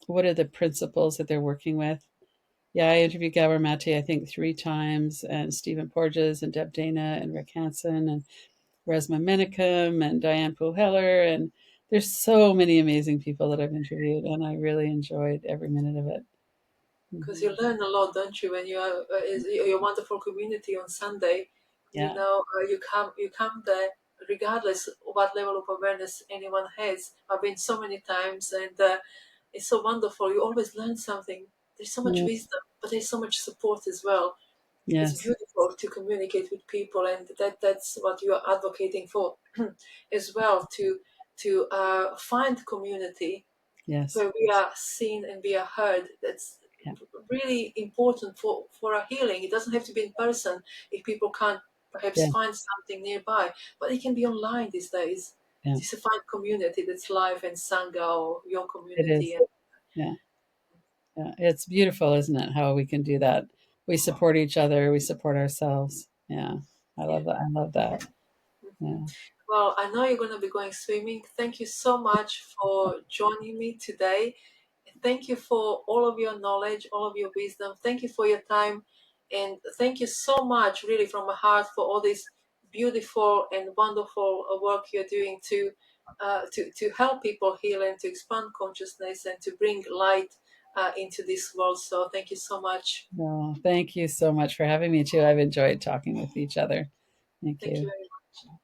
what are the principles that they're working with. Yeah, I interviewed Gabor Mate, I think 3 times, and Stephen Porges and Deb Dana and Rick Hansen and Resma Menicum and Diane Poole Heller. And there's so many amazing people that I've interviewed, and I really enjoyed every minute of it. Because Hmm. you learn a lot, don't you? When you are is your wonderful community on Sunday, Yeah. you come there regardless of what level of awareness anyone has. I've been so many times, and it's so wonderful. You always learn something. There's so much Mm, wisdom, but there's so much support as well. It's yes. beautiful to communicate with people, and that's what you are advocating for as well. To find community Yes. where we are seen and we are heard. That's Yeah. really important for our healing. It doesn't have to be in person if people can't perhaps Yeah. find something nearby, but it can be online these days. Yeah. Just to find community that's live and Sangha or your It community. is. And Yeah. Yeah. It's beautiful, isn't it? How we can do that. We support each other. We support ourselves. Yeah. I yeah. love that. I love that. Yeah. Well, I know you're going to be going swimming. Thank you so much for joining me today. Thank you for all of your knowledge, all of your wisdom. Thank you for your time. And thank you so much, really, from my heart, for all this beautiful and wonderful work you're doing to help people heal and to expand consciousness and to bring light into this world. So thank you so much. Well, thank you so much for having me too. I've enjoyed talking with each other. Thank Thank you you. very much.